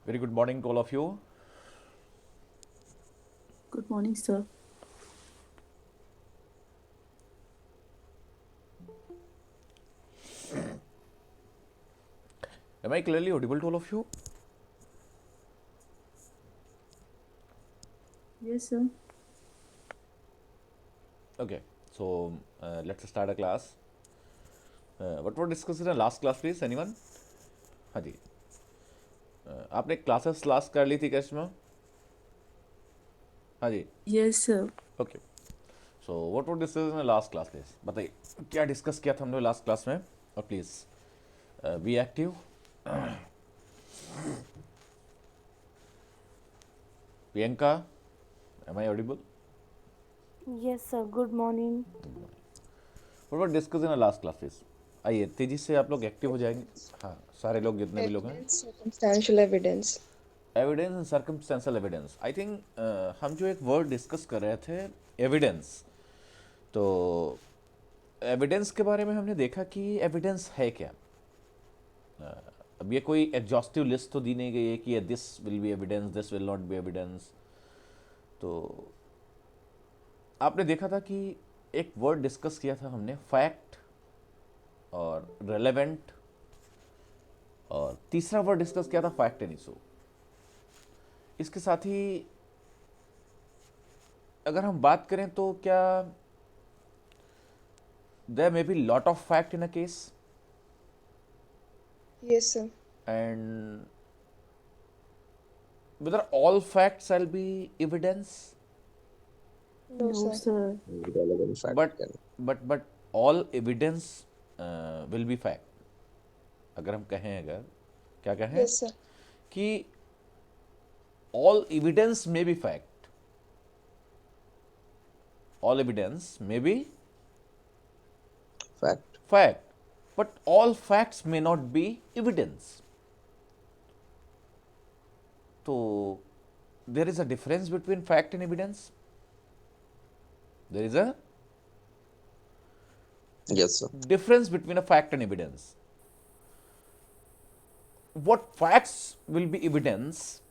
Very good morning to all of you. Good morning, sir. Am I clearly audible to all of you? Yes, sir. Okay, so let's start a class. What were discussed in the last class, please? Anyone? हाँ जी. आपने classes last कर ली थी cash में? हाँ जी. Yes, sir. Okay. So what were discuss in the last class, please बताइए क्या discuss किया था हमने लास्ट क्लास में. और please be active. Priyanka, am I audible? Yes, sir. Good morning. What were discuss in the last class, please. आइए तेजी से आप लोग एक्टिव हो जाएंगे. हाँ, सारे लोग जितने भी लोग हैं. Evidence, circumstantial evidence. Evidence and circumstantial evidence. I think हम जो एक वर्ड डिस्कस कर रहे थे, एविडेंस. तो एविडेंस के बारे में हमने देखा कि एविडेंस है क्या. अब ये कोई एग्जॉस्टिव लिस्ट तो दी नहीं गई है कि ये this will be evidence, this will not be evidence. तो आपने देखा था कि एक वर्ड डिस्कस किया था हमने, फैक्ट और रेलेवेंट. और तीसरा वर्ड डिस्कस किया था फैक्ट एंड इशू. इसके साथ ही अगर हम बात करें तो क्या there may be lot of fact in a case, Yes, sir. and whether all facts shall be evidence. No, No, sir. sir. Relevant fact but can. but all evidence will be fact. अगर हम कहें, अगर क्या कहें Yes, sir. कि all evidence may be fact, all evidence may be Fact. fact, but all facts may not be evidence. So there is a difference between fact and evidence. There is a Yes, sir. difference between a fact and evidence. What facts will be evidence,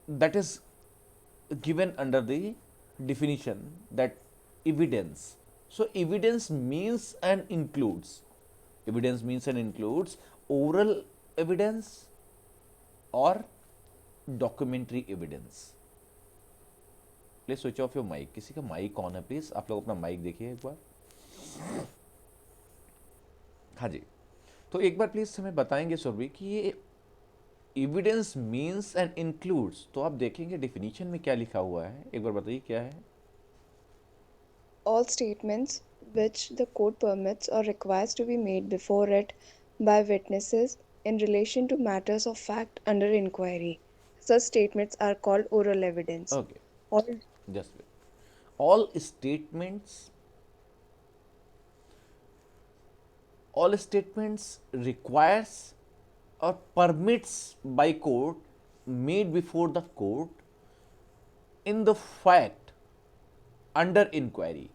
that is given under the definition that evidence. So evidence means and includes, evidence means and includes oral evidence or documentary evidence. Please switch off your mic. किसी का mic on है please, आप लोग अपना mic देखिए एक बार. हाँ जी. तो एक बार प्लीज हमें बताएंगे सुरभि कि ये एविडेंस मीन्स एंड इंक्लूड्स, तो आप देखेंगे डिफिनीशन में क्या लिखा हुआ है, एक बार बताइए क्या है. All statements which the court permits or requires to be made before it by witnesses in relation to matters of fact under inquiry. Such statements are called oral evidence. Okay, All just all statements, all statements requires or permits by court made before the court in the fact under inquiry.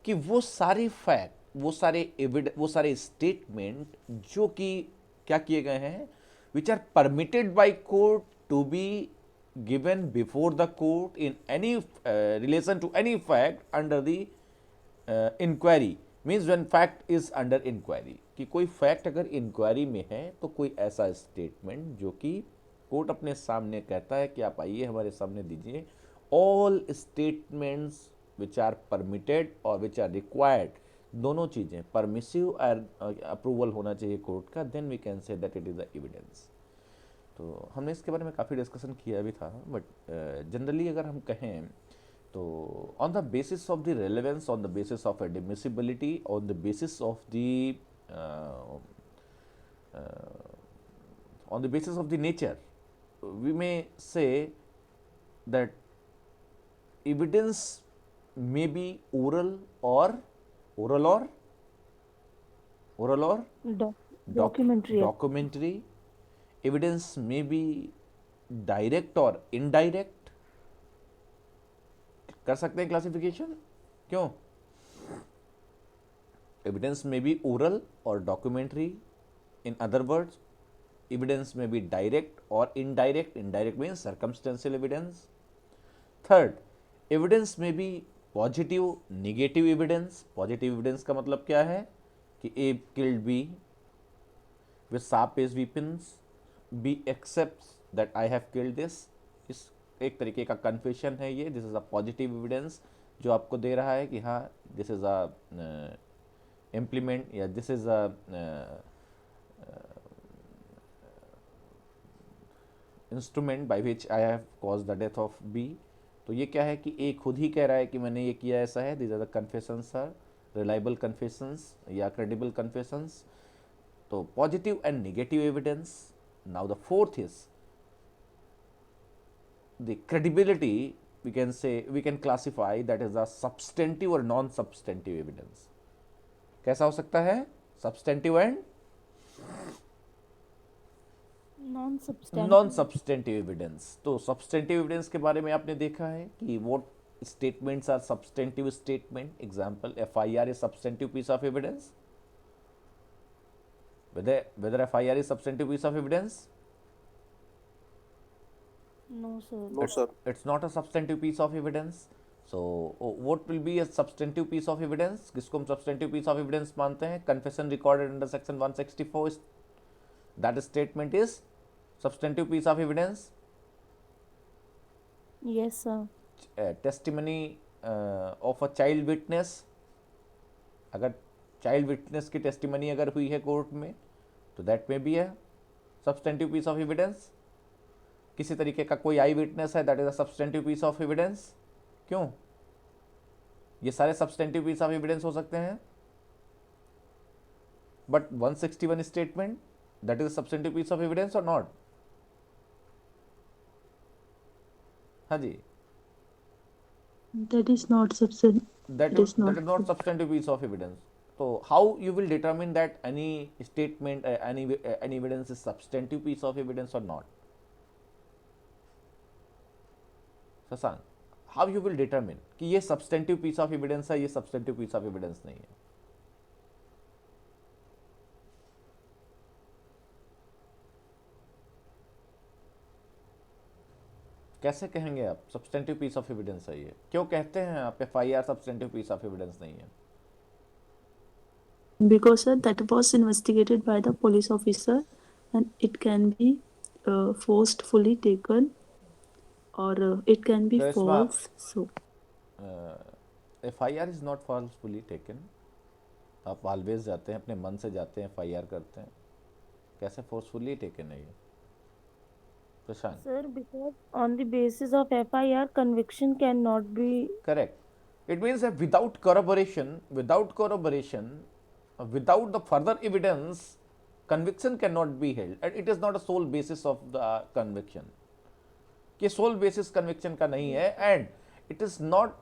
कि वो सारे fact, वो सारे statement जो कि क्या किए गए हैं, which are permitted by court to be given before the court in any relation to any fact under the inquiry. Means when fact is under inquiry, कि कोई फैक्ट अगर इंक्वायरी में है तो कोई ऐसा स्टेटमेंट जो कि कोर्ट अपने सामने कहता है कि आप आइए हमारे सामने दीजिए. ऑल स्टेटमेंट्स विच आर परमिटेड और विच आर रिक्वायर्ड, दोनों चीज़ें परमिसिव और अप्रूवल होना चाहिए कोर्ट का, then we can say that it is the evidence. तो हमने इसके बारे में काफ़ी डिस्कशन किया भी था, बट जनरली अगर हम कहें तो on the basis of the relevance, on the basis of admissibility, on the basis of the on the basis of the nature, we may say that evidence may be oral or oral or oral or Doc- documentary. documentary. Evidence may be direct or indirect. कर सकते हैं classification, क्यों? Evidence may be oral or documentary. In other words, evidence may be direct or indirect. Indirect means circumstantial evidence. Third, evidence may be positive, negative evidence. Positive evidence का मतलब क्या है कि A killed B with sharp-edged weapons. B accepts that I have killed this. इस एक तरीके का confession है ये. This is a positive evidence जो आपको दे रहा है कि हाँ दिस इज अ इम्प्लीमेंट या this is a instrument by which I have cause the death of B. तो ये क्या है कि ए खुद ही कह रहा है कि मैंने ये किया, ऐसा है. This are the confessions are reliable confessions या क्रेडिबल कन्फेशंस. तो positive and negative evidence. Now the fourth is the credibility. We can classify that as a substantive or non-substantive evidence. कैसा हो सकता है? Substantive and Non-substantive. non-substantive evidence. तो substantive evidence के बारे में आपने देखा है कि what statements are substantive statement. Example, FIR is substantive piece of evidence. Whether FIR is substantive piece of evidence? No, sir. No, sir. It's not a substantive piece of evidence. So what will be a substantive piece of evidence? किसको हम substantive piece of evidence मानते हैं? Confession recorded under section 164 is that statement is substantive piece of evidence. Yes, sir. Testimony of a child witness. अगर child witness की testimony अगर हुई है court में तो that may be a substantive piece of evidence. किसी तरीके का कोई आई विटनेस है, that is a substantive piece of evidence. क्यों? ये सारे सब्सटेंटिव पीस ऑफ एविडेंस हो सकते हैं, but 161 statement that is a substantive piece of evidence और नॉट? हाँ जी, That is not substantive. that is not substantive piece of evidence. So how you will determine that any statement, any evidence is substantive piece of evidence or not? Shashank, how you will determine कि ये substantive piece of evidence है, ये substantive piece of evidence नहीं है? कैसे कहेंगे आप substantive piece of evidence है ये? क्यों कहते हैं आप FIR substantive piece of evidence नहीं है? Because sir, that was investigated by the police officer and it can be forcefully taken or it can be Charisma. false. So FIR is not falsefully taken. आप always जाते हैं, अपने मन से जाते हैं, FIR करते हैं. कैसे फोर्सफुली टेकन है ये प्रशांत? Sir, because on the basis of FIR, conviction cannot be. Correct. It means that without corroboration, without the further evidence, conviction cannot be held, and it is not a sole basis of the conviction. कि sole basis conviction का नहीं है, and it is not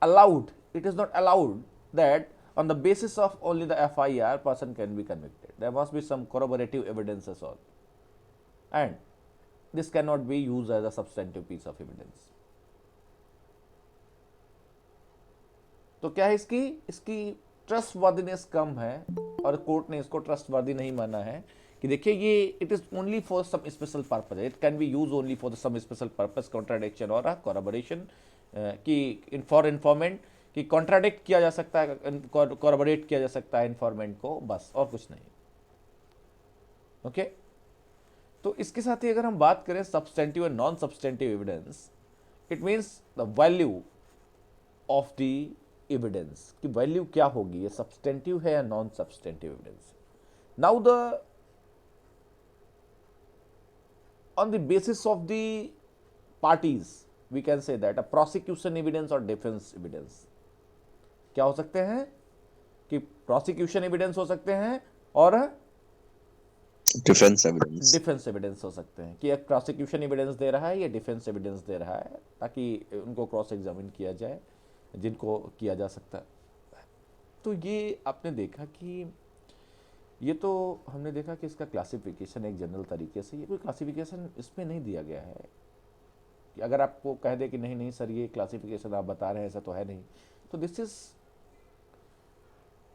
allowed. It is not allowed that on the basis of only the FIR person can be convicted. There must be some corroborative evidence as well, and this cannot be used as a substantive piece of evidence. तो क्या है इसकी trustworthiness कम है और court ने इसको trustworthy नहीं माना है कि देखिए ये it is only for some special purpose, it can be use only for some special purpose, contradiction और कोरबोरेशन की फॉर इन्फॉर्मेंट कि कॉन्ट्राडिक्ट किया जा सकता है, कोरबोरेट किया जा सकता है इन्फॉर्मेंट को, बस और कुछ नहीं. ओके तो इसके साथ ही अगर हम बात करें सब्सटेंटिव और non substantive evidence, it means the value of the evidence की वैल्यू क्या होगी, ये सब्सटेंटिव है या non substantive evidence. Now the on the basis of the parties we can say that a prosecution evidence or defense evidence क्या हो सकते हैं कि prosecution evidence हो सकते हैं और डिफेंस एविडेंस डिफेंस एविडेंस हो सकते हैं कि एक prosecution evidence दे रहा है या डिफेंस एविडेंस दे रहा है ताकि उनको क्रॉस एग्जामिन किया जाए जिनको किया जा सकता है. तो ये आपने देखा कि ये तो हमने देखा कि इसका क्लासिफिकेशन एक जनरल तरीके से, ये कोई क्लासिफिकेशन इसमें नहीं दिया गया है कि अगर आपको कह दे कि नहीं सर ये क्लासिफिकेशन आप बता रहे हैं ऐसा तो है नहीं. तो दिस इज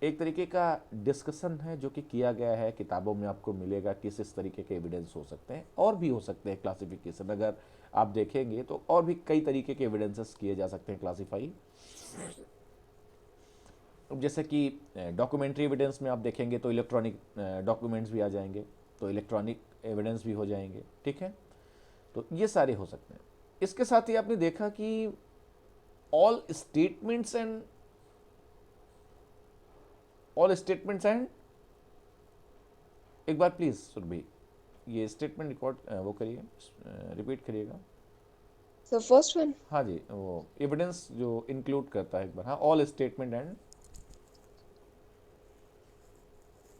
एक तरीके का डिस्कशन है जो कि किया गया है, किताबों में आपको मिलेगा किस इस तरीके के एविडेंस हो सकते हैं, और भी हो सकते हैं क्लासिफिकेशन। अगर आप देखेंगे तो और भी कई तरीके के एविडेंसेस किए जा सकते हैं क्लासीफाई। अब जैसे कि डॉक्यूमेंट्री एविडेंस में आप देखेंगे तो इलेक्ट्रॉनिक डॉक्यूमेंट्स भी आ जाएंगे, तो इलेक्ट्रॉनिक एविडेंस भी हो जाएंगे, ठीक है। तो ये सारे हो सकते हैं। इसके साथ ही आपने देखा कि ऑल स्टेटमेंट्स एंड एक बार प्लीज सुरभि ये स्टेटमेंट रिकॉर्ड वो करिए, रिपीट करिएगा। So first one, हाँ जी, वो एविडेंस जो इंक्लूड करता है एक बार, हाँ, all statement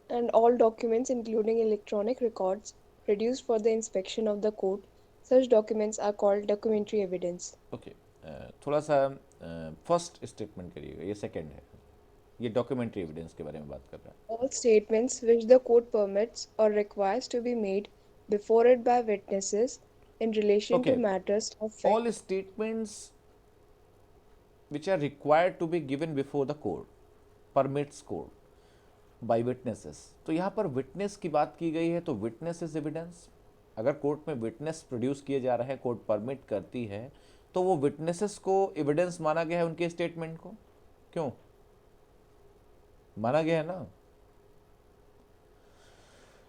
and all documents including electronic records produced for the inspection of the court. Such documents are called documentary evidence. Okay. थोड़ा सा फर्स्ट स्टेटमेंट करिएगा, ये सेकंड है, ये डॉक्यूमेंट्री एविडेंस के बारे में बात कर रहा है। All statements which the court permits or requires to be made before it by witnesses in relation Okay. to matters of fact. All statements which are required to be given before the court, permits court by witnesses। तो यहाँ पर witness की बात की गई है, तो witness is evidence. अगर कोर्ट में विटनेस प्रोड्यूस किए जा रहे हैं, कोर्ट परमिट करती है, तो वो विटनेसेस को एविडेंस माना गया है, उनके स्टेटमेंट को क्यों माना गया है ना।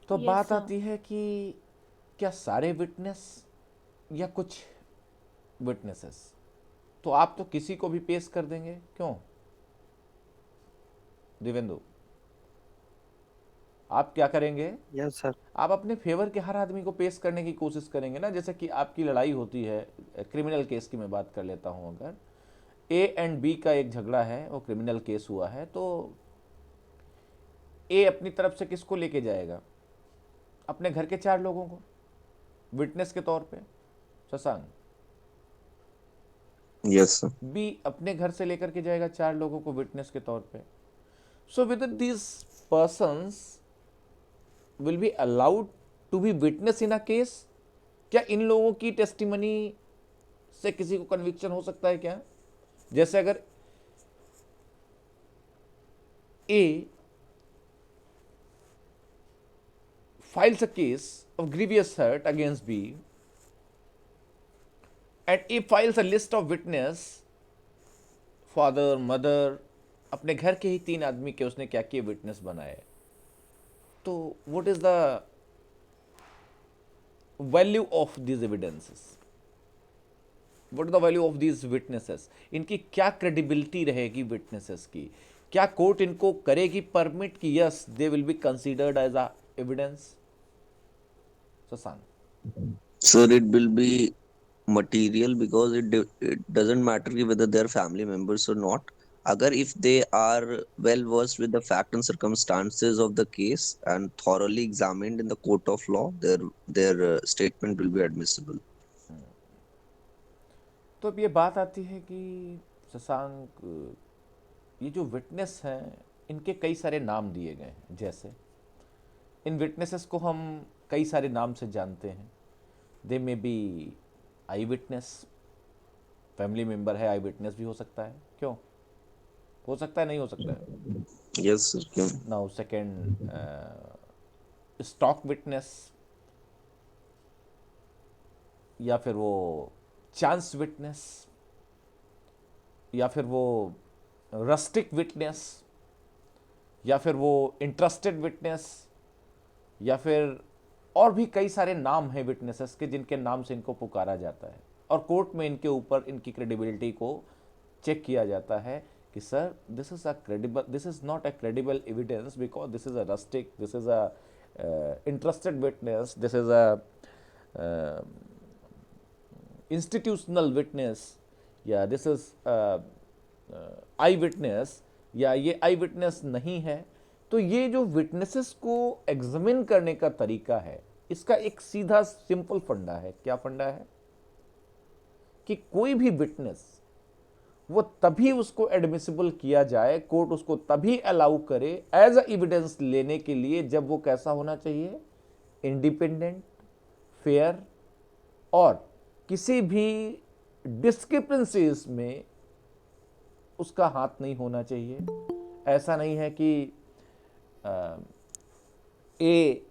तो Yes, बात sir. आती है कि क्या सारे विटनेस या कुछ विटनेसेस, तो आप तो किसी को भी पेश कर देंगे, क्यों दिवेंदु, आप क्या करेंगे? Yes sir. आप अपने फेवर के हर आदमी को पेश करने की कोशिश करेंगे ना। जैसे कि आपकी लड़ाई होती है, क्रिमिनल केस की मैं बात कर लेता हूं, अगर ए एंड बी का एक झगड़ा है, वो क्रिमिनल केस हुआ है, तो ए अपनी तरफ से किसको लेके जाएगा? अपने घर के 4 लोगों को विटनेस के तौर पे, शशांक। Yes sir. बी अपने घर से लेकर के जाएगा 4 लोगों को विटनेस के तौर पे। So with these persons will be allowed to be witness in a case. क्या इन लोगों की टेस्टिमनी से किसी को कन्विक्शन हो सकता है क्या? जैसे अगर ए files a case of grievous hurt against B and A files a list of witness, father, mother, अपने घर के ही 3 आदमी के उसने क्या किए, विटनेस बनाए। तो what is the value of these evidences? What is the value of these witnesses? इनकी क्या क्रेडिबिलिटी रहेगी विटनेसेस की? क्या कोर्ट इनको करेगी परमिट कि yes they will be considered as a evidence? Sasan. Sir, it will be material because it doesn't matter whether they're family members or not. Agar if they are well versed with the fact and circumstances of the case and thoroughly examined in the court of law, their statement will be admissible. तो अब ये बात आती है कि शशांक, ये जो witness हैं इनके कई सारे नाम दिए गए हैं। जैसे इन विटनेसेस को हम कई सारे नाम से जानते हैं। They may be eye witness, family member है, आई विटनेस भी हो सकता है, क्यों हो सकता है, नहीं हो सकता है? Yes sir, क्यों? नाउ सेकेंड, स्टॉक विटनेस, या फिर वो चांस विटनेस, या फिर वो रस्टिक विटनेस, या फिर वो इंटरेस्टेड विटनेस, या फिर और भी कई सारे नाम हैं विटनेसेस के जिनके नाम से इनको पुकारा जाता है, और कोर्ट में इनके ऊपर इनकी क्रेडिबिलिटी को चेक किया जाता है कि sir this is a credible, this is not a credible evidence because this is a rustic, this is a interested witness, this is a institutional witness, या दिस इज आई विटनेस, या ये eye witness नहीं है। तो ये जो witnesses को examine करने का तरीका है, इसका एक सीधा सिंपल फंडा है। क्या फंडा है? कि कोई भी विटनेस वो तभी उसको एडमिसिबल किया जाए, कोर्ट उसको तभी अलाउ करे एज अ एविडेंस लेने के लिए जब वो कैसा होना चाहिए, इंडिपेंडेंट, फेयर, और किसी भी डिस्क्रिपेंसीज में उसका हाथ नहीं होना चाहिए, ऐसा नहीं है कि ए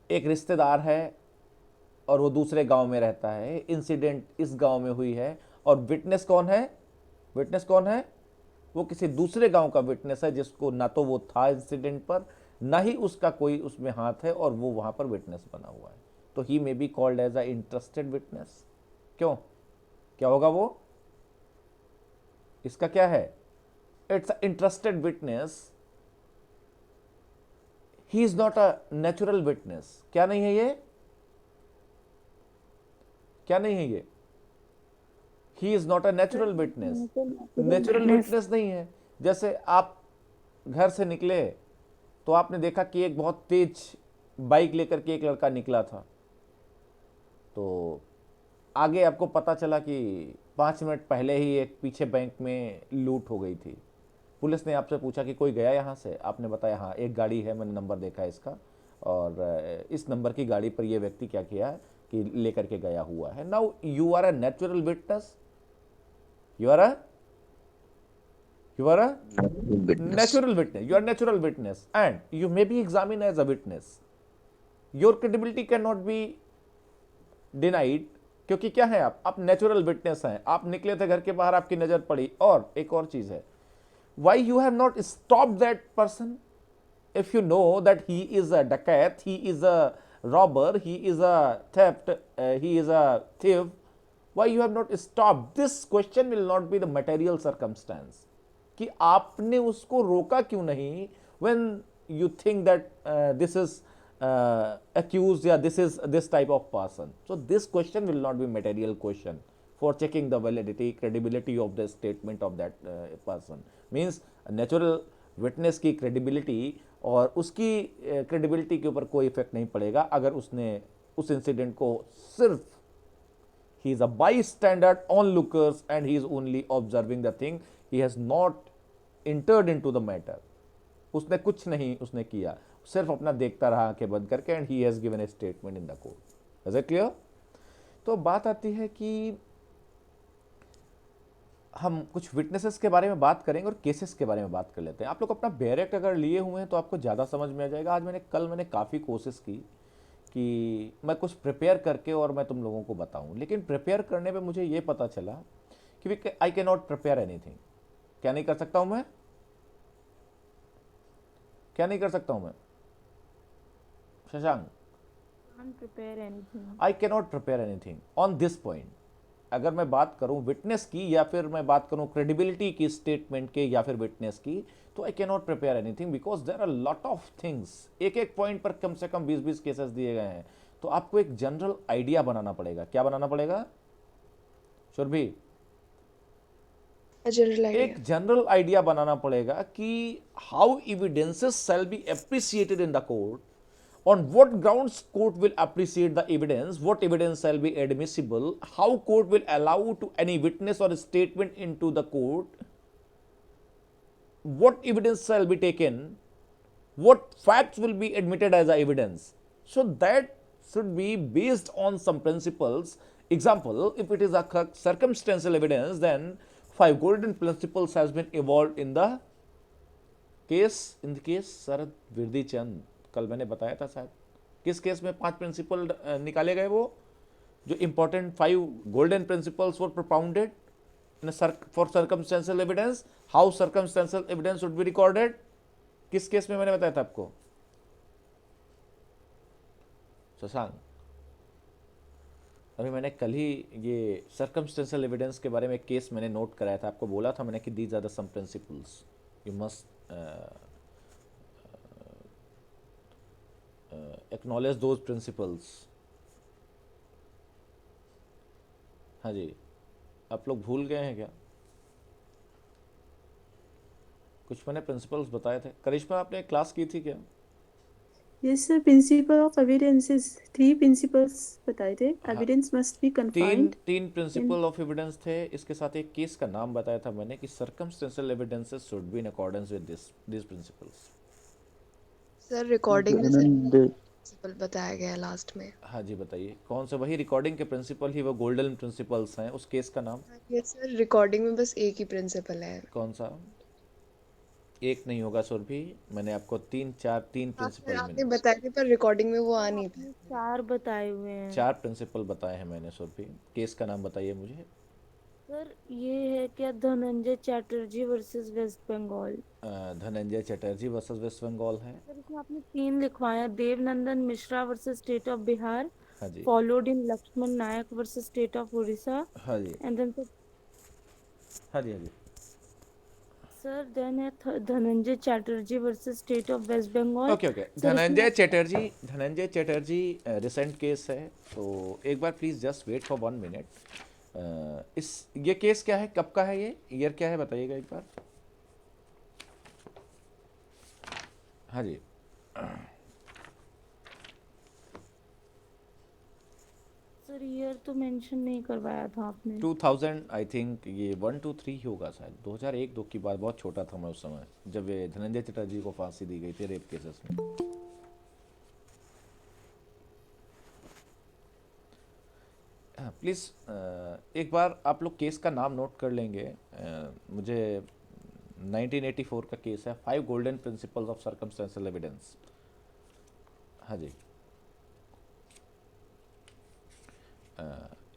एक रिश्तेदार है और वो दूसरे गांव में रहता है, इंसिडेंट इस गांव में हुई है, और विटनेस कौन है? विटनेस कौन है? वो किसी दूसरे गांव का विटनेस है जिसको ना तो वो था इंसिडेंट पर, ना ही उसका कोई उसमें हाथ है, और वो वहां पर विटनेस बना हुआ है, तो he may be called as a interested witness. क्यों? क्या होगा वो? इसका क्या है? It's a interested witness, he is not a natural witness. क्या नहीं है ये? क्या नहीं है ये? He is not a natural witness. Natural witness नहीं है। जैसे आप घर से निकले तो आपने देखा कि एक बहुत तेज बाइक लेकर के एक लड़का निकला था, तो आगे आपको पता चला कि 5 मिनट पहले ही एक पीछे बैंक में लूट हो गई थी। पुलिस ने आपसे पूछा कि कोई गया यहाँ से? आपने बताया हाँ एक गाड़ी है, मैंने नंबर देखा है इसका, और इस नंबर की गाड़ी पर ये व्यक्ति क्या किया है कि लेकर के गया हुआ है। Now you are a natural witness, you are a Witness. natural witness, you are natural witness, and you may be examined as a witness. Your credibility cannot be denied, क्योंकि क्या है, आप नेचुरल विटनेस हैं। आप निकले थे घर के बाहर, आपकी नजर पड़ी, और एक और चीज है, why you have not stopped that person? If you know that he is a dacoit, he is a robber, he is a theft, he is a thief, why you have not stopped? This question will not be the material circumstance कि आपने उसको रोका क्यों नहीं when you think that this is accused या this is this type of person. So this question will not be material question for checking the validity, credibility of the statement of that person. Means natural witness की credibility और उसकी credibility के ऊपर कोई effect नहीं पड़ेगा अगर उसने उस इंसिडेंट को सिर्फ he is a bystander, onlookers, and he is only observing the thing, he has not entered into the matter. उसने कुछ नहीं उसने किया, सिर्फ अपना देखता रहा आंखें बंद करके, and he has given a statement in the court. Is it clear? तो बात आती है कि हम कुछ विटनेसेस के बारे में बात करेंगे और केसेस के बारे में बात कर लेते हैं। आप लोग अपना बेयर एक्ट अगर लिए हुए हैं तो आपको ज़्यादा समझ में आ जाएगा। आज मैंने काफ़ी कोशिश की कि मैं कुछ प्रिपेयर करके और मैं तुम लोगों को बताऊं, लेकिन प्रिपेयर करने पे मुझे ये पता चला कि I can not prepare anything. क्या नहीं कर सकता हूं मैं? क्या नहीं कर सकता हूं मैं शशांक? आई can not prepare anything on this point. अगर मैं बात करूं विटनेस की या फिर मैं बात करूं क्रेडिबिलिटी की स्टेटमेंट के या फिर विटनेस की, तो I can not prepare anything because there are lot of things. एक एक पॉइंट पर कम से कम 20-20 केसेस दिए गए हैं, तो आपको एक जनरल आइडिया बनाना पड़ेगा। क्या बनाना पड़ेगा शुरभी? एक जनरल आइडिया बनाना पड़ेगा कि how evidences shall be appreciated in the court, on what grounds court will appreciate the evidence, what evidence shall be admissible, how court will allow to any witness or statement into the court, what evidence shall be taken, what facts will be admitted as a evidence. So that should be based on some principles. Example, if it is a circumstantial evidence, then 5 golden principles has been evolved in the case शरद विरदी चंद। कल मैंने बताया था शायद, किस case में 5 principal निकाले गए, वो जो important 5 golden principles were propounded for circumstantial evidence, how circumstantial evidence should be recorded. किस केस में मैंने बताया था आपको शशांक? अभी मैंने कल ही ये सर्कमस्टेंशियल एविडेंस के बारे में केस मैंने नोट कराया था, आपको बोला था मैंने कि these are the some principles you must acknowledge those principles। हाँ जी, आप लोग भूल गए हैं क्या? कुछ मैंने प्रिंसिपल्स बताए थे। करिश्मा आपने क्लास की थी क्या? Yes sir, principle of evidences, 3 principles बताए थे। Evidence must be confined। तीन प्रिंसिपल ऑफ एविडेंस थे। इसके साथ एक केस का नाम बताया था मैंने कि circumstantial evidences should be in accordance with this principles. Sir recording में प्रिंसिपल बताया गया लास्ट में। हाँ जी बताइए, कौन से? वही रिकॉर्डिंग के प्रिंसिपल ही वो गोल्डन प्रिंसिपल्स हैं। उस केस का नाम? यस सर, रिकॉर्डिंग में बस एक ही प्रिंसिपल है। कौन सा? एक नहीं होगा सुरभि, मैंने आपको तीन हाँ प्रिंसिपल सर, आपने मीनिंग्स, बताया थी पर रिकॉर्डिंग में वो आ नहीं आपने पाया। 4 बताए हुए हैं। चार प्रिंसिपल बताए हैं मैंने सुरभि। केस का नाम बताइए मुझे। सर ये है क्या, धनंजय चैटर्जी वर्सेस वेस्ट बंगाल। धनंजय चटर्जी वर्सेस वेस्ट बंगाल है। सर इसमें आपने 3 लिखवाया, Devnandan Mishra versus state of Bihar, हाँ जी, followed in Laxman Nayak versus state of Orissa, हाँ जी, एंड देन हाँ जी, हाँ जी। सर देन है Dhananjay Chatterjee versus state of West Bengal. Okay okay, sir इसमें धनंजय चटर्जी रिसेंट केस है। तो एक बार please just wait for 1 minute. इस ये केस क्या है, कब का है, ये ईयर क्या है बताइएगा एक बार। हाँ जी, सर ईयर तो मेंशन नहीं करवाया था आपने। 2000 आई थिंक, ये 1 2 3 ही होगा शायद, 2001-2 की बात, बहुत छोटा था मैं उस समय जब ये धनंजय चटर्जी को फांसी दी गई थी रेप केसेस में। प्लीज़ एक बार आप लोग केस का नाम नोट कर लेंगे। मुझे 1984 का केस है, 5 golden principles of circumstantial evidence. हाँ जी,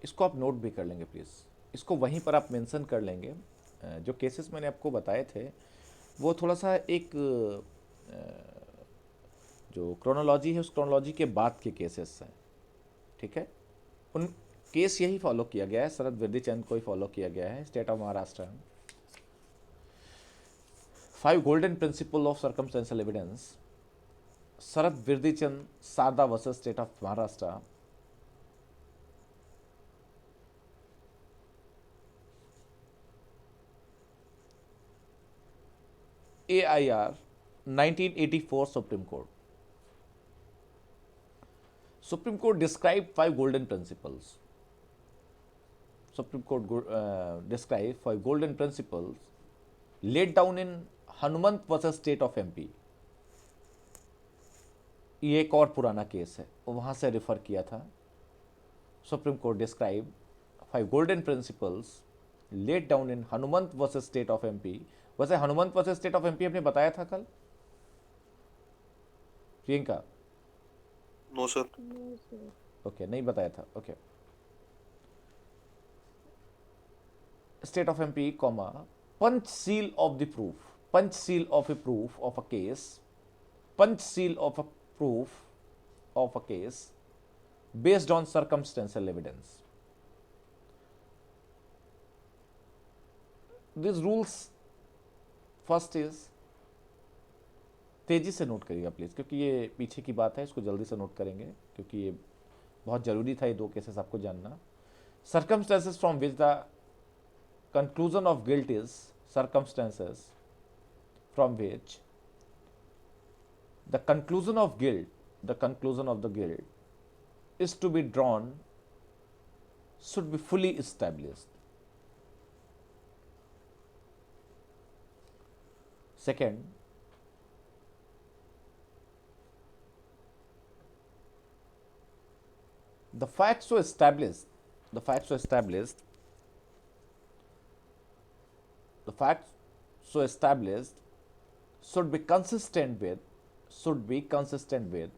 इसको आप नोट भी कर लेंगे प्लीज़, इसको वहीं पर आप मेंशन कर लेंगे। जो केसेस मैंने आपको बताए थे वो थोड़ा सा एक जो क्रोनोलॉजी है उस क्रोनोलॉजी के बाद के केसेस हैं, ठीक है। उन केस यही फॉलो किया गया है, शरद विरदी चंद को ही फॉलो किया गया है, state of Maharashtra. 5 golden principle of circumstantial evidence, Sharad Birdhichand Sarda versus state of Maharashtra. AIR 1984 Supreme Court. Supreme Court described 5 golden principles. Supreme Court described 5 golden principles laid down in Hanumant versus state of MP। ये एक और पुराना case है, वहाँ से refer किया था। Supreme Court describe 5 golden principles laid down in Hanumant versus state of MP। वैसे Hanumant versus state of MP हमने बताया था कल, Priyanka? No sir. No sir. Okay, नहीं बताया था, okay. State of MP comma punch seal of the proof, punch seal of a proof of a case, punch seal of a proof of a case based on circumstantial evidence. These rules, first is, तेजी से note करिएगा please, क्योंकि ये पीछे की बात है, इसको जल्दी से नोट करेंगे क्योंकि ये बहुत ज़रूरी था ये 2 केसेस आपको जानना। Circumstances from which the conclusion of guilt is, circumstances from which the conclusion of guilt, the conclusion of the guilt is to be drawn should be fully established. Second, the facts so established, the facts so established, the facts so established should be consistent with, should be consistent with,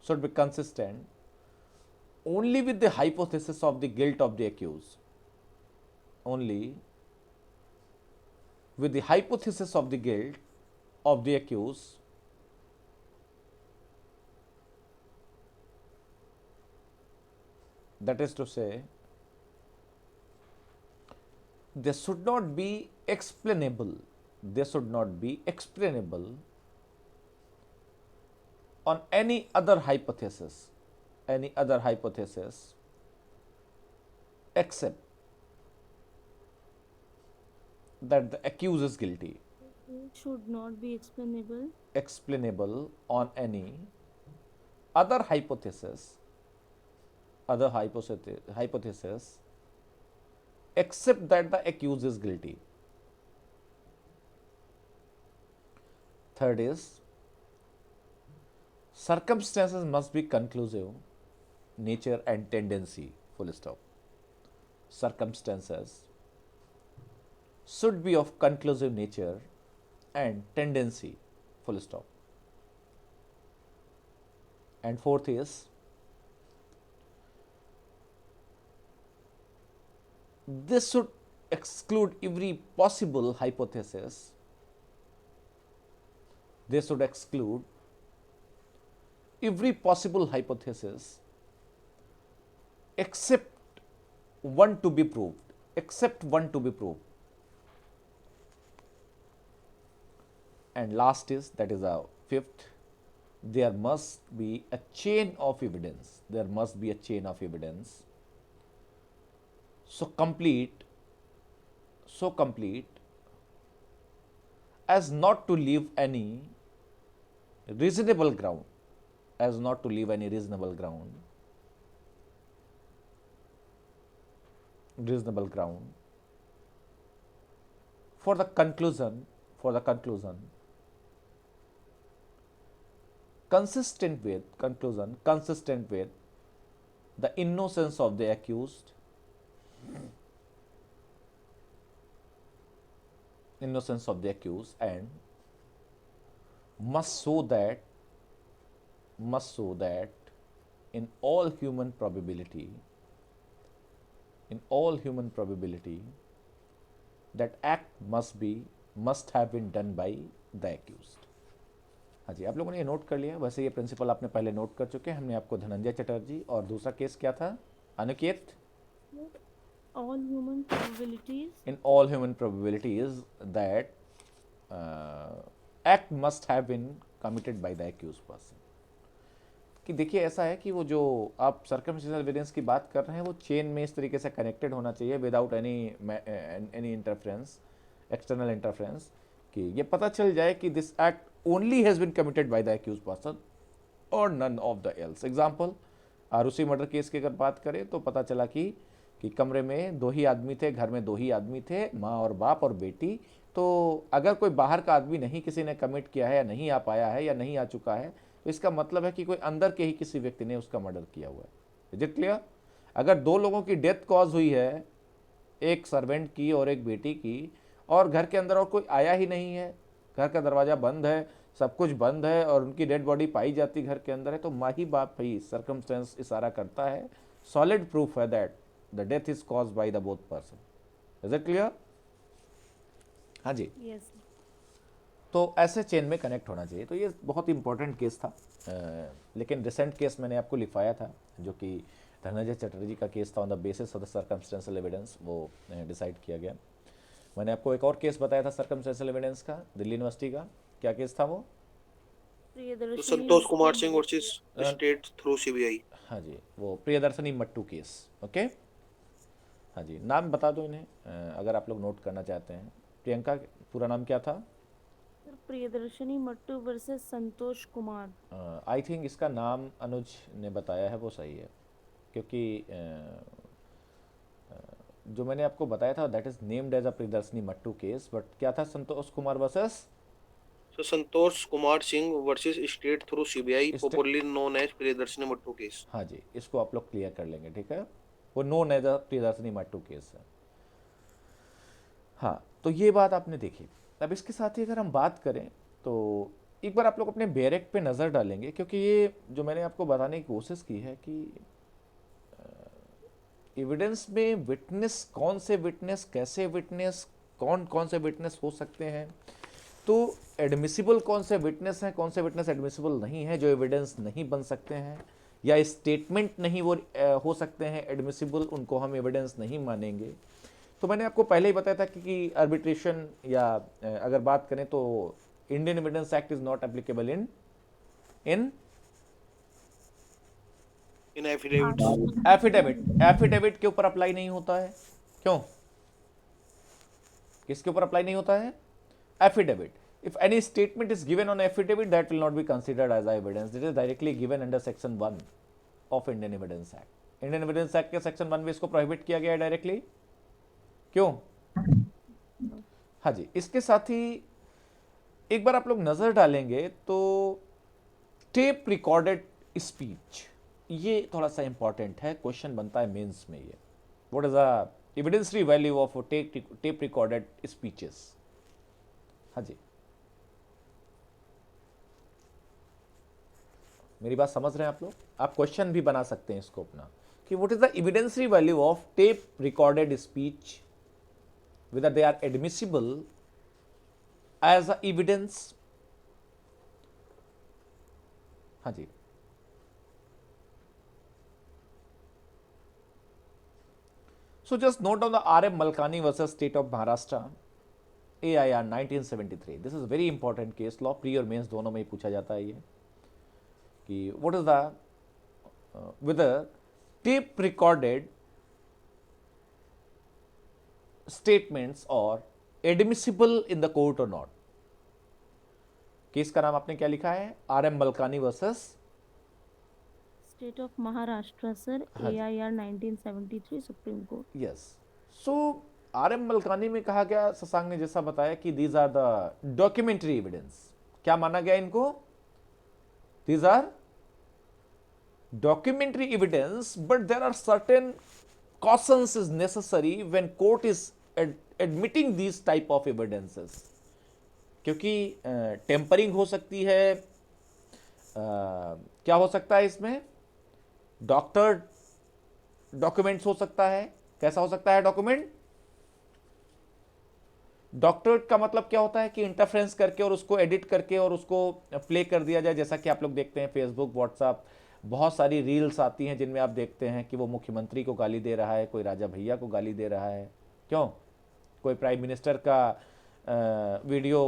should be consistent only with the hypothesis of the guilt of the accused, only with the hypothesis of the guilt of the accused, that is to say, they should not be explainable, they should not be explainable on any other hypothesis, except that the accused is guilty, Should not be explainable explainable on any other hypothesis, except that the accused is guilty. Third is, circumstances must be conclusive, nature and tendency, full stop. Circumstances should be of conclusive nature, and tendency, full stop. And fourth is this should exclude every possible hypothesis. This should exclude every possible hypothesis except one to be proved. Except one to be proved. And last is, that is a fifth, there must be a chain of evidence. There must be a chain of evidence so complete as not to leave any reasonable ground, as not to leave any reasonable ground for the conclusion consistent with the innocence of the accused, and must show that in all human probability that act must have been done by the accused. हाँ जी, आप लोगों ने ये note कर लिया। वैसे ये principal आपने पहले नोट कर चुके हैं। हमने आपको धनंजय चटर्जी और दूसरा केस क्या था Aniket? All human probabilities. In all human probabilities that act must have been committed by the accused person. कि देखिए ऐसा है कि वो जो आप सर्कमस्टेंशियल एविडेंस की बात कर रहे हैं वो चेन में इस तरीके से कनेक्टेड होना चाहिए without any interference, external interference, कि ये पता चल जाए कि this act only has been committed by the accused person और none of the else. Example, Aarushi murder case की अगर बात करें तो पता चला कि कमरे में दो ही आदमी थे, घर में दो ही आदमी थे, माँ और बाप और बेटी। तो अगर कोई बाहर का आदमी नहीं किसी ने कमिट किया है या नहीं आ पाया है या नहीं आ चुका है तो इसका मतलब है कि कोई अंदर के ही किसी व्यक्ति ने उसका मर्डर किया हुआ है। Is it clear? अगर दो लोगों की डेथ कॉज हुई है, एक सर्वेंट की और एक बेटी की, और घर के अंदर और कोई आया ही नहीं है, घर का दरवाज़ा बंद है, सब कुछ बंद है और उनकी डेड बॉडी पाई जाती घर के अंदर है, तो माँ ही बाप ही सर्कमस्टेंस इशारा करता है, सॉलिड प्रूफ है that the death is cause by the both person. Is it clear? हाँ जी, Yes. तो ऐसे चेन में कनेक्ट होना चाहिए। तो ये बहुत इंपॉर्टेंट केस था, लेकिन रिसेंट केस मैंने आपको लिखवाया था जो कि धनंजय चटर्जी का केस था। On the basis of the circumstantial evidence वो डिसाइड किया गया। मैंने आपको एक और केस बताया था सर्कमस्टेंशियल एविडेंस का, दिल्ली यूनिवर्सिटी का। क्या केस था वो? Priyadarshini Santosh Kumar Singh versus state through CBI. हाँ जी, वो प्रियदर्शनी मट्टू केस। ओके, हाँ जी, नाम बता दो इन्हें अगर आप लोग नोट करना चाहते हैं। प्रियंका, पूरा नाम क्या था? Priyadarshini Mattoo versus Santosh Kumar. I think इसका नाम अनुज ने बताया है वो सही है, क्योंकि जो मैंने आपको बताया था that is named as a Priyadarshini Mattoo case, but क्या था? Santosh Kumar versus Santosh Kumar Singh versus state through CBI, popularly known as Priyadarshini Mattoo case. हाँ जी, इसको आप लोग क्लियर कर लेंगे, ठीक है? वो known as a Priyadarshini Mattoo case है। हाँ, तो ये बात आपने देखी। अब इसके साथ ही अगर हम बात करें तो एक बार आप लोग अपने बेरेक पे नज़र डालेंगे, क्योंकि ये जो मैंने आपको बताने की कोशिश की है कि एविडेंस में विटनेस, कौन से विटनेस, कैसे विटनेस, कौन से विटनेस हो सकते हैं, तो एडमिसिबल कौन से विटनेस हैं, कौन से विटनेस एडमिसिबल नहीं है, जो एविडेंस नहीं बन सकते हैं, या स्टेटमेंट नहीं वो हो सकते हैं एडमिसिबल, उनको हम एविडेंस नहीं मानेंगे। तो मैंने आपको पहले ही बताया था कि आर्बिट्रेशन या अगर बात करें तो Indian evidence act is not applicable in affidavit के ऊपर अप्लाई नहीं होता है। क्यों? किसके ऊपर अप्लाई नहीं होता है? Affidavit. If any statement is given on affidavit, that will not be considered as evidence. It is directly given under section 1 of Indian Evidence Act. Indian Evidence Act के section 1 में इसको prohibit किया गया है directly। क्यों? हाँ जी, इसके साथ ही एक बार आप लोग नजर डालेंगे तो टेप रिकॉर्डेड स्पीच, ये थोड़ा सा इंपॉर्टेंट है, क्वेश्चन बनता है मेंस में ये। What is the evidentiary value of tape recorded speeches? हाँ जी, मेरी बात समझ रहे हैं आप लोग? आप क्वेश्चन भी बना सकते हैं इसको अपना कि what is the evidentiary value of tape recorded speech, whether they are admissible as a evidence. हाँ जी, so just note down the R.M. Malkani versus State of Maharashtra, AIR 1973. This is very important case law, pre और mains दोनों में ही पूछा जाता है ये कि what is the whether tape recorded statements are admissible in the court or not. Case का नाम आपने क्या लिखा है? R.M. Malkani versus state of Maharashtra sir, हाँ जी। AIR 1973 Supreme Court. Yes. So R.M. Malkani में कहा गया, शशांक ने जैसा बताया कि these are the documentary evidence. क्या माना गया इनको? These are documentary evidence, but there are certain cautions is necessary when court is admitting these type of evidences, क्योंकि टेम्परिंग हो सकती है, क्या हो सकता है इसमें? डॉक्टर डॉक्यूमेंट्स हो सकता है। कैसा हो सकता है डॉक्यूमेंट? डॉक्टर का मतलब क्या होता है कि इंटरफ्रेंस करके और उसको एडिट करके और उसको प्ले कर दिया जाए, जैसा कि आप लोग देखते हैं फेसबुक, व्हाट्सएप, बहुत सारी रील्स आती हैं जिनमें आप देखते हैं कि वो मुख्यमंत्री को गाली दे रहा है, कोई राजा भैया को गाली दे रहा है, क्यों? कोई प्राइम मिनिस्टर का वीडियो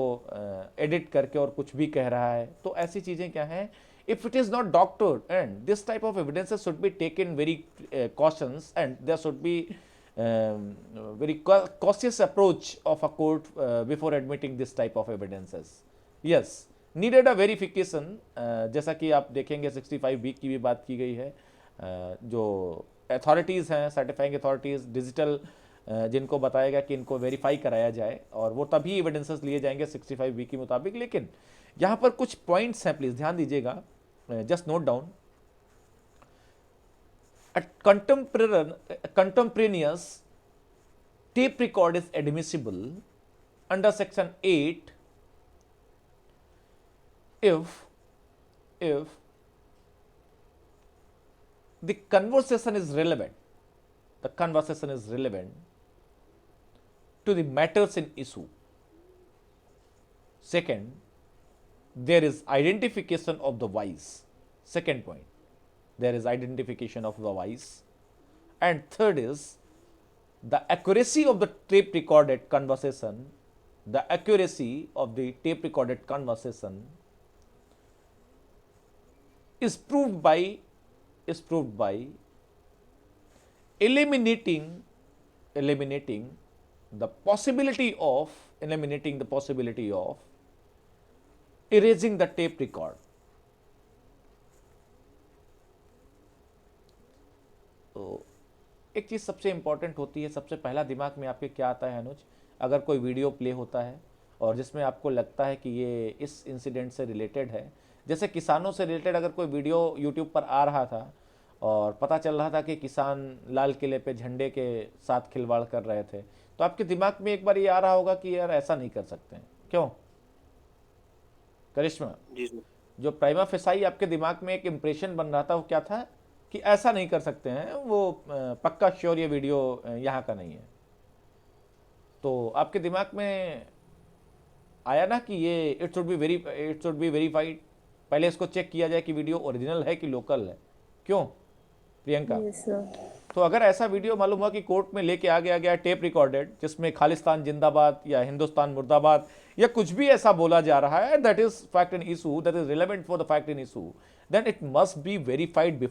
एडिट करके और कुछ भी कह रहा है। तो ऐसी चीज़ें क्या हैं? If it is not doctored, and this type of evidences should be taken very cautious, and there should be very cautious approach of a court before admitting this type of evidences. Yes, needed a verification, जैसा कि आप देखेंगे 65B की भी बात की गई है, जो अथॉरिटीज़ हैं, सर्टिफाइंग अथॉरिटीज़, डिजिटल जिनको बताएगा कि इनको वेरीफाई कराया जाए, और वो तभी एविडेंसेस लिए जाएंगे 65B के मुताबिक। लेकिन यहाँ पर कुछ पॉइंट्स हैं, प्लीज़ ध्यान दीजिएगा, just note down. A contemporaneous tape record is admissible under section 8 if the conversation is relevant, to the matters in issue. Second, there is identification of the voice. Second point, there is identification of the voice. And third is the accuracy of the tape recorded conversation. The accuracy of the tape recorded conversation is proved by eliminating the possibility of erasing the tape record. तो एक चीज़ सबसे important होती है, सबसे पहला दिमाग में आपके क्या आता है अनुज? अगर कोई वीडियो प्ले होता है और जिसमें आपको लगता है कि ये इस इंसिडेंट से रिलेटेड है, जैसे किसानों से रिलेटेड अगर कोई वीडियो यूट्यूब पर आ रहा था और पता चल रहा था कि किसान लाल किले पे झंडे के साथ खिलवाड़ कर रहे थे, तो आपके दिमाग में एक बार ये आ रहा होगा कि यार ऐसा नहीं कर सकते हैं, क्यों करिश्मा? जी सर। जो प्राइमा फेसाई आपके दिमाग में एक इम्प्रेशन बन रहा था, वो क्या था कि ऐसा नहीं कर सकते हैं, वो पक्का श्योर ये वीडियो यहाँ का नहीं है। तो आपके दिमाग में आया ना कि ये इट शुड बी वेरीफाइड, पहले इसको चेक किया जाए कि वीडियो ओरिजिनल है कि लोकल है, क्यों प्रियंका? Yes, sir. तो अगर ऐसा वीडियो मालूम हुआ कि कोर्ट में लेके आ गया टेप रिकॉर्डेड, जिसमें खालिस्तान जिंदाबाद या हिंदुस्तान मुर्दाबाद या कुछ भी ऐसा बोला जा रहा है, that is fact in issue, that is relevant for the fact in issue, then it must be verified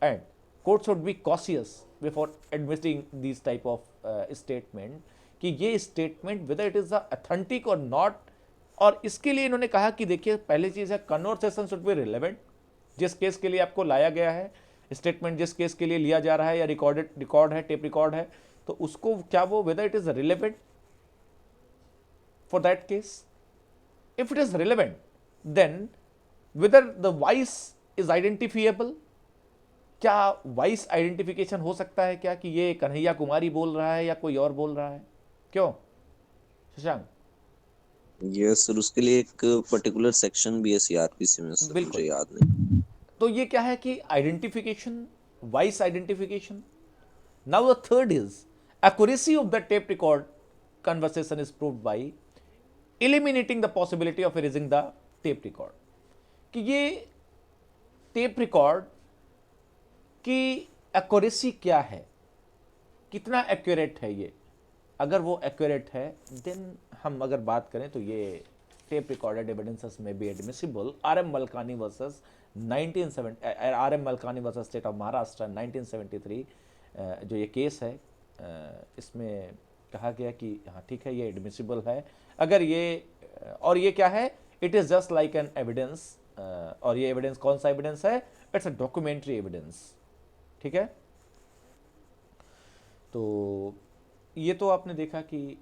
and court should be cautious before admitting this type of statement कि ये statement whether it is authentic और not. और इसके लिए इन्होंने कहा कि देखिए, पहली चीज है कन्वर्सेशन शुड बी रिलेवेंट, जिस केस के लिए आपको लाया गया है स्टेटमेंट, जिस केस के लिए लिया जा रहा है या रिकॉर्ड है, टेप रिकॉर्ड है, तो उसको क्या वो whether it is relevant for that case. If it is relevant, then whether the voice is identifiable, क्या वॉइस आइडेंटिफिकेशन हो सकता है क्या कि ये कन्हैया कुमारी बोल रहा है या कोई और बोल रहा है, क्यों शशांक? यस सर, उसके लिए एक पर्टिकुलर सेक्शन भी है सीआरपीसी में सर, मुझे बिल्कुल। याद नहीं। तो ये क्या है कि identification, voice identification. Now the third is accuracy of the tape record conversation is proved by eliminating the possibility of erasing the tape record. कि ये टेप रिकॉर्ड की एक्यूरेसी क्या है, कितना एक्यूरेट है ये. अगर वो एक्यूरेट है देन हम अगर बात करें तो ये टेप रिकॉर्डेड एविडेंसेस में B admissible. RM. Malkani versus 1970, RM. Malkani versus state of Maharashtra 1973 जो ये केस है, इसमें कहा गया कि हाँ ठीक है ये एडमिसिबल है अगर ये, और ये क्या है, it is just like an evidence. और ये एविडेंस कौन सा एविडेंस है, इट्स अ डॉक्यूमेंट्री एविडेंस. ठीक है. तो ये तो आपने देखा कि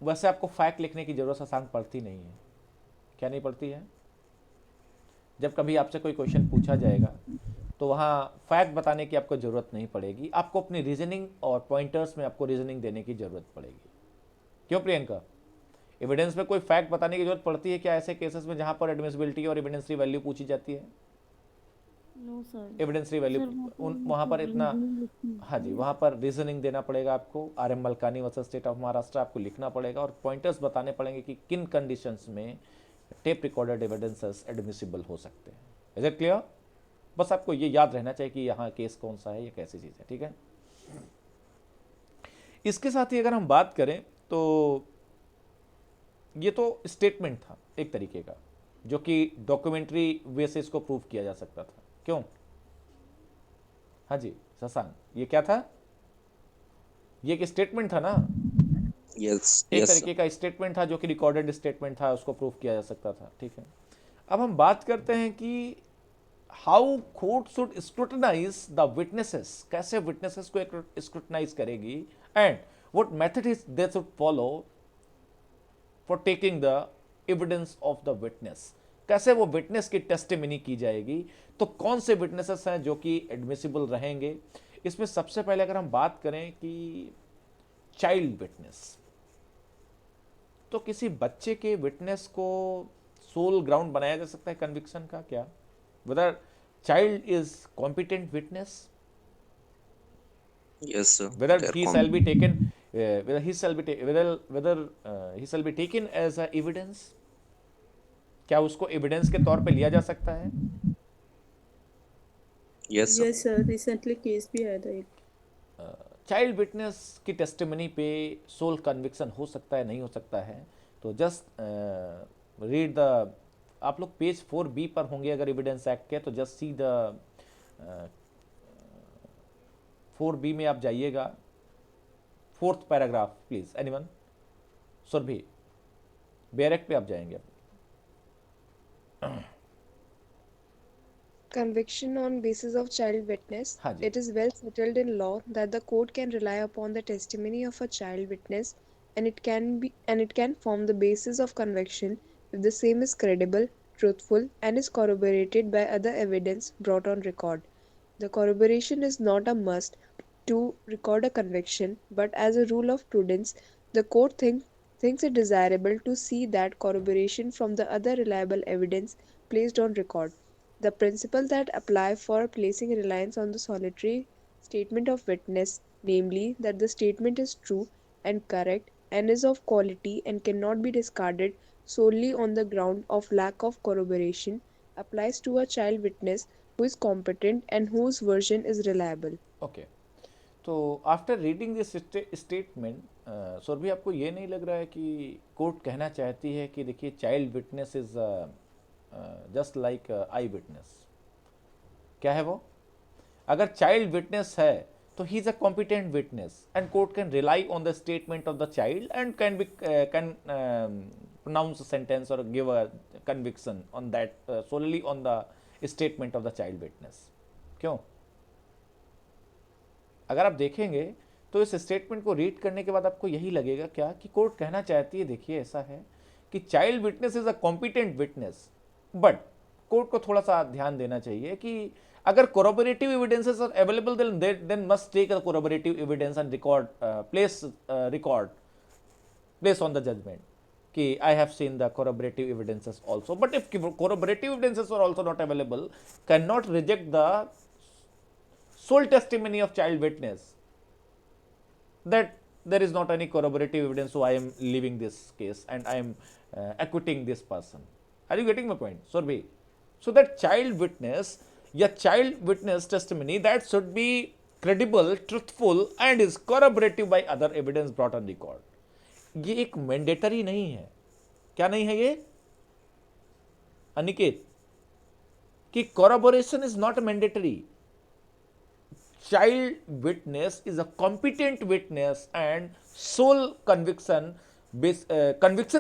वैसे आपको फैक्ट लिखने की जरूरत शशांक पड़ती नहीं है. क्या नहीं पड़ती है? जब कभी आपसे कोई क्वेश्चन पूछा जाएगा तो वहाँ फैक्ट बताने की आपको ज़रूरत नहीं पड़ेगी, आपको अपनी रीजनिंग और पॉइंटर्स में आपको रीजनिंग देने की ज़रूरत पड़ेगी. क्यों प्रियंका? एविडेंस में कोई फैक्ट बताने की जरूरत पड़ती है क्या ऐसे केसेस में जहाँ पर एडमिसिबिलिटी और एविडेंसरी वैल्यू पूछी जाती है? No sir. एविडेंसरी वैल्यू वहाँ पर इतना, हाँ जी, वहाँ पर रीजनिंग देना पड़ेगा आपको. RM. Malkani versus state of Maharashtra आपको लिखना पड़ेगा और पॉइंटर्स बताने पड़ेंगे कि किन कंडीशंस में टेप रिकॉर्डेड एविडेंसेस एडमिसिबल हो सकते हैं. Is it clear? बस आपको ये याद रहना चाहिए कि यहाँ केस कौन सा है, ये कैसी चीज़ है. ठीक है. इसके साथ ही अगर हम बात करें तो ये तो स्टेटमेंट था एक तरीके का जो कि डॉक्यूमेंट्री वे से इसको प्रूव किया जा सकता था. क्यों? हाँ जी शशांक, ये क्या था? ये एक स्टेटमेंट था ना, यस एक यस तरीके का स्टेटमेंट था जो कि रिकॉर्डेड स्टेटमेंट था, उसको प्रूव किया जा सकता था. ठीक है. अब हम बात करते हैं कि how court should scrutinise the witnesses, कैसे विटनेसेस को स्क्रूटनाइज करेगी and what method is they should follow for taking the evidence of the witness. कैसे वो विटनेस की टेस्टिमनी की जाएगी, तो कौन से विटनेसेस हैं जो कि एडमिसिबल रहेंगे. इसमें सबसे पहले अगर हम बात करें कि चाइल्ड विटनेस, तो किसी बच्चे के विटनेस को सोल ग्राउंड बनाया जा सकता है कन्विक्शन का क्या? Whether child is competent witness, yes sir, whether they are he shall be taken whether he shall be whether he shall be taken as a evidence, क्या उसको एविडेंस के तौर पे लिया जा सकता है? Yes sir, Yes, sir. Recently case भी आया था एक. चाइल्ड विटनेस की टेस्टिमनी पे सोल कन्विक्शन हो सकता है, नहीं हो सकता है. तो जस्ट रीड द, आप लोग पेज 4B पर होंगे अगर एविडेंस एक्ट के, तो जस्ट सी द 4B में आप जाइएगा, 4th paragraph please. Anyone? Surabhi, bare act पे आप जाएंगे. Conviction on basis of child witness. हाँ जी. It is well settled in law that the court can rely upon the testimony of a child witness, and it can form the basis of conviction if the same is credible, truthful, and is corroborated by other evidence brought on record. The corroboration is not a must to record a conviction, but as a rule of prudence, the court thinks it desirable to see that corroboration from the other reliable evidence placed on record. The principle that apply for placing reliance on the solitary statement of witness, namely that the statement is true and correct and is of quality and cannot be discarded solely on the ground of lack of corroboration, applies to a child witness who is competent and whose version is reliable. Okay. तो after reading this statement, Surabhi आपको ये नहीं लग रहा है कि court कहना चाहती है कि देखिए child witness is just like I witness? क्या है वो? अगर चाइल्ड विटनेस है तो ही is a competent witness and court can rely on the statement of the child and can pronounce a sentence or give a conviction on that solely on the statement of the child witness. क्यों? अगर आप देखेंगे तो इस statement को read करने के बाद आपको यही लगेगा क्या कि कोर्ट कहना चाहती है, देखिए ऐसा है कि child witness is a competent witness, but court को थोड़ा सा ध्यान देना चाहिए कि अगर corroborative evidences are available then must take a corroborative evidence and record place record place on the judgment कि I have seen the corroborative evidences also. But if corroborative evidences are also not available, cannot reject the sole testimony of child witness that there is not any corroborative evidence, so I am leaving this case and I am acquitting this person. Are you getting my point, Surbhi? So that child witness, child witness testimony, that should be credible, truthful and is corroborative by other evidence brought on record. ये एक mandatory नहीं है. क्या नहीं है ये अनिकेत? कि corroboration is not mandatory. Child witness is a competent witness and sole conviction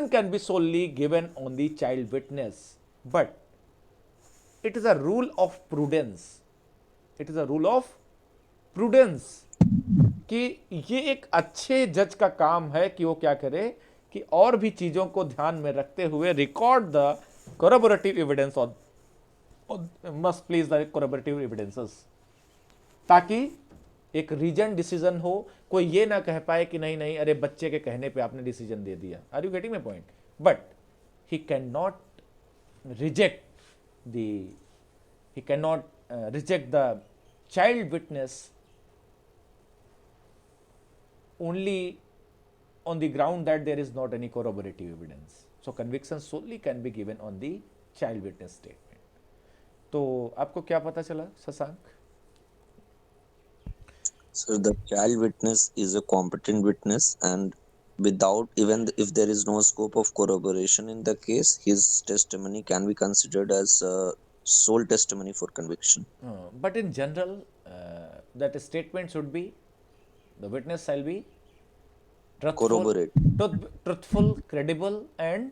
can be solely given on the child witness, but it is a rule of prudence. It is a rule of prudence कि ये एक अच्छे जज का काम है कि वो क्या करे कि और भी चीजों को ध्यान में रखते हुए record the corroborative evidence or must place the corroborative evidences, ताकि एक रीजन डिसीजन हो. कोई ये ना कह पाए कि नहीं नहीं अरे बच्चे के कहने पे आपने डिसीजन दे दिया. Are you getting my point? But he can not reject the child witness only on the ground that there is not any corroborative evidence. So conviction solely can be given on the child witness statement. तो आपको क्या पता चला Shashank? So the child witness is a competent witness, and without, even if there is no scope of corroboration in the case, his testimony can be considered as sole testimony for conviction. But in general, that statement should be, the witness shall be Corroborate. truthful, credible and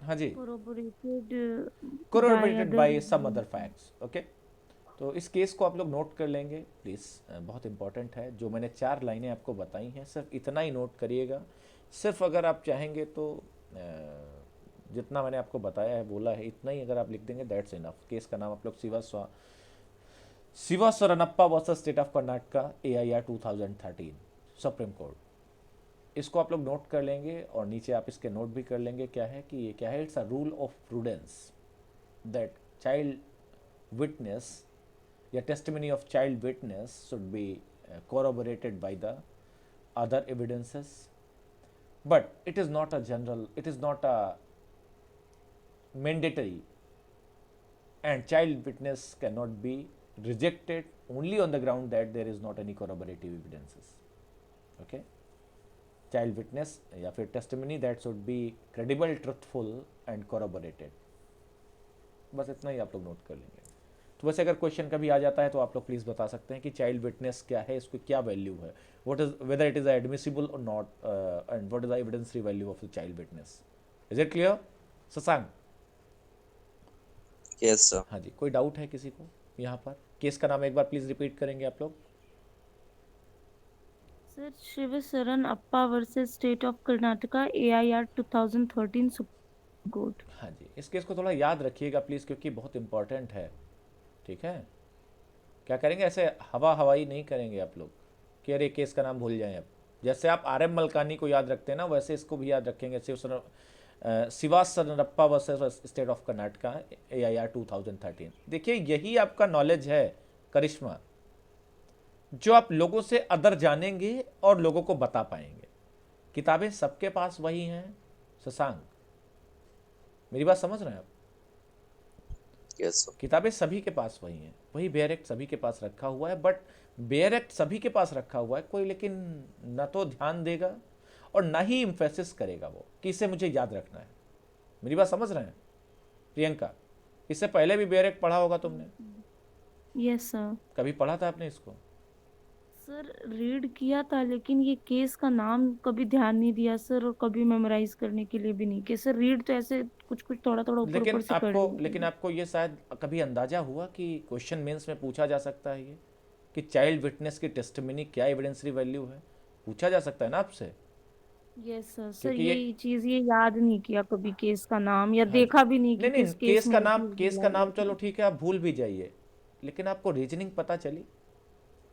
हाँ जी corroborated by some other facts. Okay, तो इस case को आप लोग note कर लेंगे please, बहुत important है. जो मैंने 4 लाइनें आपको बताई हैं सिर्फ इतना ही नोट करिएगा. सिर्फ अगर आप चाहेंगे तो जितना मैंने आपको बताया है, बोला है, इतना ही अगर आप लिख देंगे दैट्स इनफ. केस का नाम आप लोग Shiva Saranappa versus state of Karnataka AIR 2013 supreme court. इसको आप लोग नोट कर लेंगे और नीचे आप इसके नोट भी कर लेंगे क्या है कि ये क्या है. It's a rule of prudence that child witness या testimony of child witness should be corroborated by the other evidences, but it is not a general, it is not a mandatory, and child witness cannot be rejected only on the ground that there is not any corroborative evidences. Okay, child witness या फिर testimony that should be credible, truthful and corroborated. बस इतना ही आप लोग note कर लेंगे. तो वैसे अगर क्वेश्चन कभी आ जाता है तो आप लोग प्लीज़ बता सकते हैं कि चाइल्ड विटनेस क्या है, इसको क्या वैल्यू है, what is whether it is admissible और नॉट, and what is the evidentiary value of the child witness. Is it clear Shashank? Yes, sir. हाँ जी, कोई डाउट है किसी को यहाँ पर? केस का नाम एक बार प्लीज रिपीट करेंगे आप लोग. Sir Shiv Sharan Appa versus state of Karnataka AIR 2013 supreme court. हाँ जी, इस केस को थोड़ा याद रखिएगा प्लीज़ क्योंकि बहुत इंपॉर्टेंट है. ठीक है, क्या करेंगे, ऐसे हवाई नहीं करेंगे आप लोग कि अरे केस का नाम भूल जाएं. अब जैसे आप RM मलकानी को याद रखते हैं ना, वैसे इसको भी याद रखेंगे. Shiva Saranappa versus state of Karnataka AIR 2013. देखिए यही आपका नॉलेज है करिश्मा, जो आप लोगों से अदर जानेंगे और लोगों को बता पाएंगे. किताबें सबके पास वही हैं शशांक, मेरी बात समझ रहे हैं आप? Yes, sir. किताबें सभी के पास वही हैं, वही बेयर एक्ट सभी के पास रखा हुआ है. बट बेयर एक्ट सभी के पास रखा हुआ है, कोई लेकिन न तो ध्यान देगा और ना ही इम्फेसिस करेगा वो कि इसे मुझे याद रखना है. मेरी बात समझ रहे हैं प्रियंका? इससे पहले भी बेयर एक्ट पढ़ा होगा तुमने, यस सर. कभी पढ़ा था आपने इसको? सर रीड किया था लेकिन ये केस का नाम कभी ध्यान नहीं दिया सर, और कभी मेमोराइज करने के लिए भी नहीं कि सर रीड तो ऐसे कुछ थोड़ा ऊपर लेकिन से कर आपको लिया. लेकिन आपको ये शायद कभी अंदाजा हुआ कि क्वेश्चन मेंस में पूछा जा सकता है ये कि चाइल्ड विटनेस की टेस्टिमनी क्या एविडेंसरी वैल्यू है, पूछा जा सकता है ना आपसे. Yes sir. सर क्योंकि ये चीज ये याद नहीं किया कभी केस का नाम, या हाँ देखा भी नहीं कि नहीं किस केस केस का में नाम क्यों बोला चलो गया. ठीक है, आप भूल भी जाइए, लेकिन आपको रीजनिंग पता चली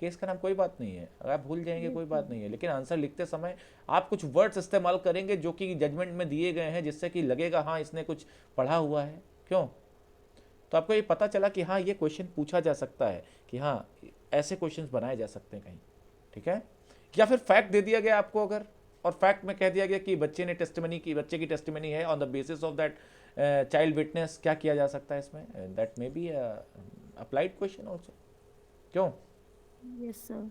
केस का नाम कोई बात नहीं है, अगर आप भूल जाएंगे कोई बात नहीं है, लेकिन आंसर लिखते समय आप कुछ वर्ड्स इस्तेमाल करेंगे जो कि जजमेंट में दिए गए हैं, जिससे कि लगेगा हाँ इसने कुछ पढ़ा हुआ है। क्यों? तो आपको ये पता चला कि हाँ ये क्वेश्चन पूछा जा सकता है, कि हाँ ऐसे क्वेश्चंस बनाए जा सकते हैं कहीं, ठीक है। या फिर फैक्ट दे दिया गया आपको अगर, और फैक्ट में कह दिया गया कि बच्चे ने टेस्टिमनी की, बच्चे की टेस्टिमनी है, on the basis of that child witness, क्या किया जा सकता है इसमें? That may be applied question also. क्यों? Yes sir.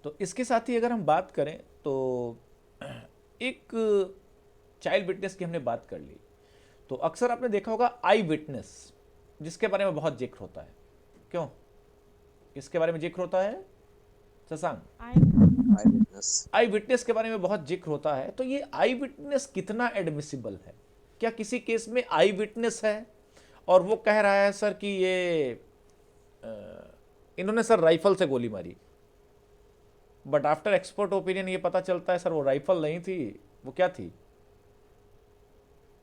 तो इसके साथ ही अगर हम बात करें तो एक चाइल्ड विटनेस की हमने बात कर ली, तो अक्सर आपने देखा होगा आई विटनेस, जिसके बारे में बहुत जिक्र होता है। क्यों किसके बारे में जिक्र होता है शशांक? आई विटनेस। आई विटनेस के बारे में बहुत जिक्र होता है। तो ये आई विटनेस कितना एडमिसिबल है? क्या किसी केस में आई विटनेस है और वो कह रहा है सर कि ये इन्होंने सर राइफल से गोली मारी, बट आफ्टर एक्सपर्ट ओपिनियन ये पता चलता है सर वो राइफल नहीं थी, वो क्या थी?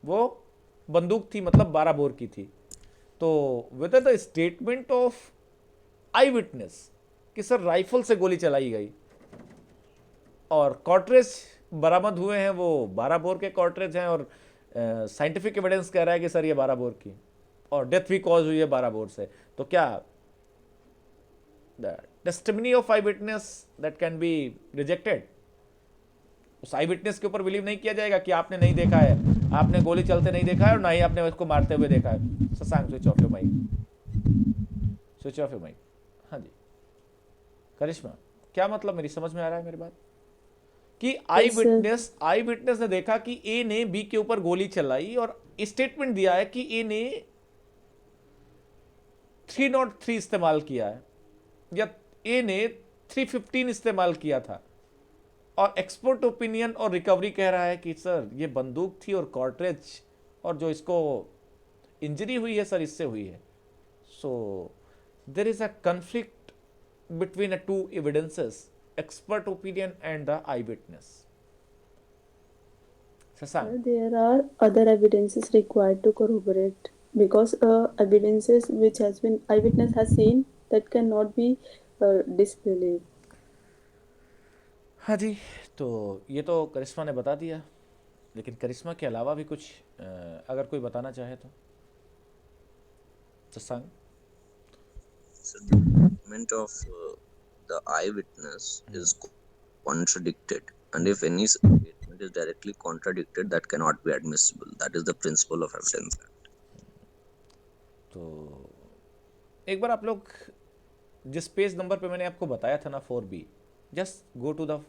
वो बंदूक थी, मतलब 12 बोर की थी। तो whether the statement of I witness कि सर राइफल से गोली चलाई गई और कॉर्ट्रेज बरामद हुए हैं वो 12 बोर के कॉर्ट्रेज हैं, और साइंटिफिक एविडेंस कह रहा है कि सर ये 12 बोर की, और डेथ भी कॉज हुई है 12 बोर से, तो क्या the testimony of I witness that can be rejected? उस आई विटनेस के ऊपर बिलीव नहीं किया जाएगा कि आपने नहीं देखा है, आपने गोली चलते नहीं देखा है, और ना ही आपने उसको मारते हुए देखा है। Shashank switch off your mic, switch off your mic. हाँ जी करिश्मा, क्या मतलब मेरी समझ में आ रहा है मेरी बात? कि आई Yes, sir. विटनेस ने देखा कि ए ने बी के ऊपर गोली चलाई और स्टेटमेंट दिया है कि ए ने 303 इस्तेमाल किया है या ए ने 315 इस्तेमाल किया था, और एक्सपर्ट ओपिनियन और रिकवरी कह रहा है कि सर ये बंदूक थी और कॉर्ट्रेज, और जो इसको इंजरी हुई है सर इससे हुई है। So there is a conflict between a two evidences, expert opinion and the eyewitness. Sasan, There are other evidences required to corroborate because evidences which has been eyewitness has seen that cannot be disbelieved. हाँ जी, तो ये तो करिश्मा ने बता दिया, लेकिन करिश्मा के अलावा भी कुछ अगर कोई बताना चाहे तो सत्संग। So the statement of the eyewitness is contradicted, and if any statement is directly contradicted, that cannot be admissible. That is the principle of evidence. तो एक बार आप लोग जिस पेज नंबर पे मैंने आपको बताया था ना 4B, just go to the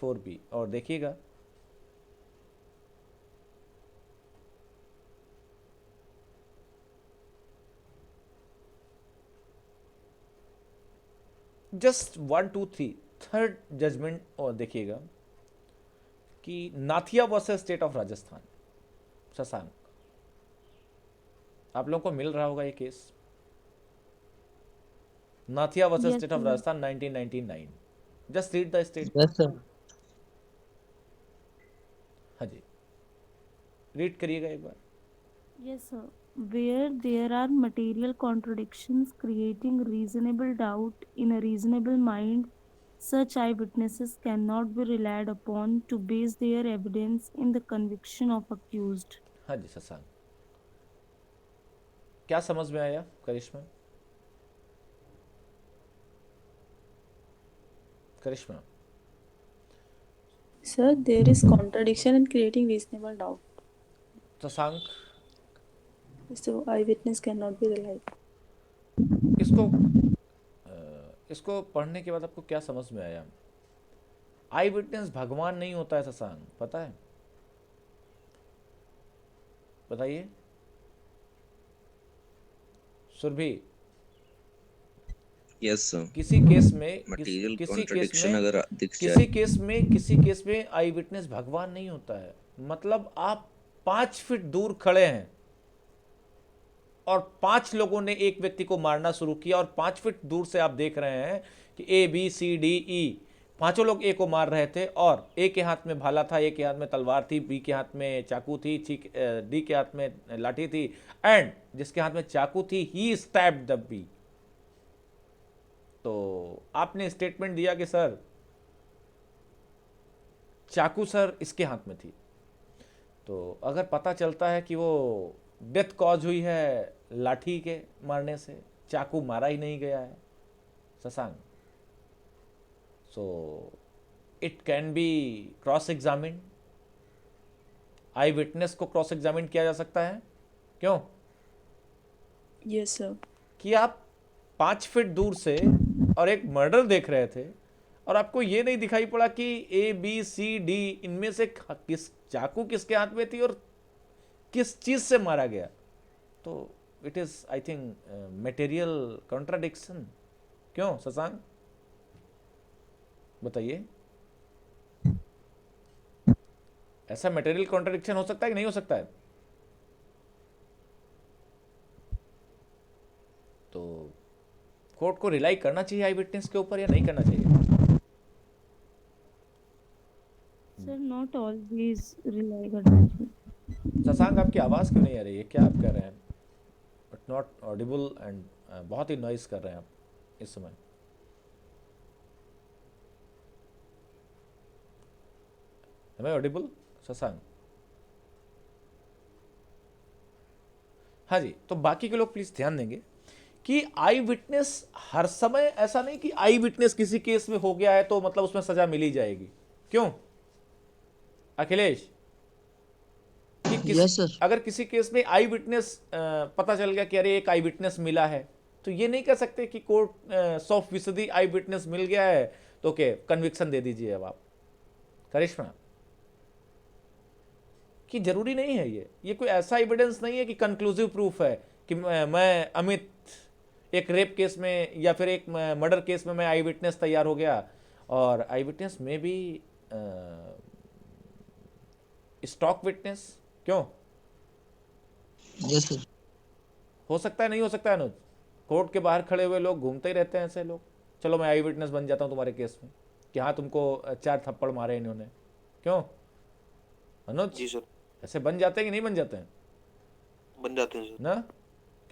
4B और देखिएगा। जस्ट 1 2 3 थर्ड जजमेंट और देखिएगा कि Nathiya versus state of Rajasthan. Shashank, आप लोगों को मिल रहा होगा ये case, Nathiya versus Yes, state of sir. Rajasthan 1999। Just read the state. Yes, sir. हाँ जी रीड करिएगा एक बार। Yes, sir. Where there are material contradictions creating reasonable doubt in a reasonable mind, such eyewitnesses cannot be relied upon to base their evidence in the conviction of accused. हाँ जी शशांक, क्या समझ में आया करिश्मा? करिश्मा, Sir, there is contradiction in creating reasonable doubt. Shashank, So eyewitness cannot be relied. इसको पढ़ने के बाद आपको क्या समझ में आया? आई विटनेस भगवान नहीं होता है शशांक, पता है? बताइए सुरभि। Yes, sir. किसी केस में Material किसी contradiction अगर दिख किसी जाए, किसी केस में आई विटनेस भगवान नहीं होता है। मतलब आप 5 फीट दूर खड़े हैं और 5 लोगों ने एक व्यक्ति को मारना शुरू किया, और 5 फीट दूर से आप देख रहे हैं कि ABCDE 5 लोग ए को मार रहे थे, और ए के हाथ में भाला था, ए के हाथ में तलवार थी, बी के हाथ में चाकू थी, डी के हाथ में लाठी थी, एंड जिसके हाथ में चाकू थी ही स्टैब्ड द बी। तो आपने स्टेटमेंट दिया कि सर चाकू सर इसके हाथ में थी, तो अगर पता चलता है कि वो डेथ कॉज हुई है लाठी के मारने से, चाकू मारा ही नहीं गया है Shashank, so it can B cross examine, I witness को क्रॉस एग्जामिन किया जा सकता है। क्यों? Yes, sir. कि आप 5 फीट दूर से और एक मर्डर देख रहे थे और आपको ये नहीं दिखाई पड़ा कि ए बी सी डी इनमें से किस चाकू किसके हाथ में थी और किस चीज से मारा गया, तो it is I think material contradiction. क्यों शशांक, बताइए, ऐसा मटेरियल कॉन्ट्राडिक्शन हो सकता है कि नहीं हो सकता है? तो कोर्ट को रिलाई करना चाहिए आई विटनेस के ऊपर या नहीं करना चाहिए? सर नॉट ऑलवेज रिलाई करना चाहिए। शशांक आपकी आवाज़ क्यों नहीं आ रही है, क्या आप कर रहे हैं? बट नॉट ऑडिबल एंड बहुत ही नॉइस कर रहे हैं आप इस समय। हमें ऑडिबल शशांक? हाँ जी, तो बाकी के लोग प्लीज ध्यान देंगे कि आई विटनेस हर समय ऐसा नहीं कि आई विटनेस किसी केस में हो गया है तो मतलब उसमें सजा मिल ही जाएगी। क्यों अखिलेश? कि Yes, sir. अगर किसी केस में आई विटनेस पता चल गया कि अरे एक आई विटनेस मिला है, तो ये नहीं कह सकते कि कोर्ट 100% आई विटनेस मिल गया है तो ओके कन्विक्शन दे दीजिए। अब आप करिश्मा, कि जरूरी नहीं है, ये कोई ऐसा एविडेंस नहीं है कि कंक्लूसिव प्रूफ है कि मैं अमित एक रेप केस में या फिर एक मर्डर केस में मैं आई विटनेस तैयार हो गया, और आई विटनेस में भी स्टॉक विटनेस। क्यों? Yes, sir. हो सकता है, नहीं हो सकता है अनुज? कोर्ट के बाहर खड़े हुए लोग घूमते ही रहते हैं ऐसे लोग, चलो मैं आई विटनेस बन जाता हूँ तुम्हारे केस में कि हाँ तुमको 4 थप्पड़ मारे इन्होंने। क्यों अनुज? जी सर, ऐसे बन जाते हैं कि नहीं बन जाते हैं बन जाते हैं सर। ना?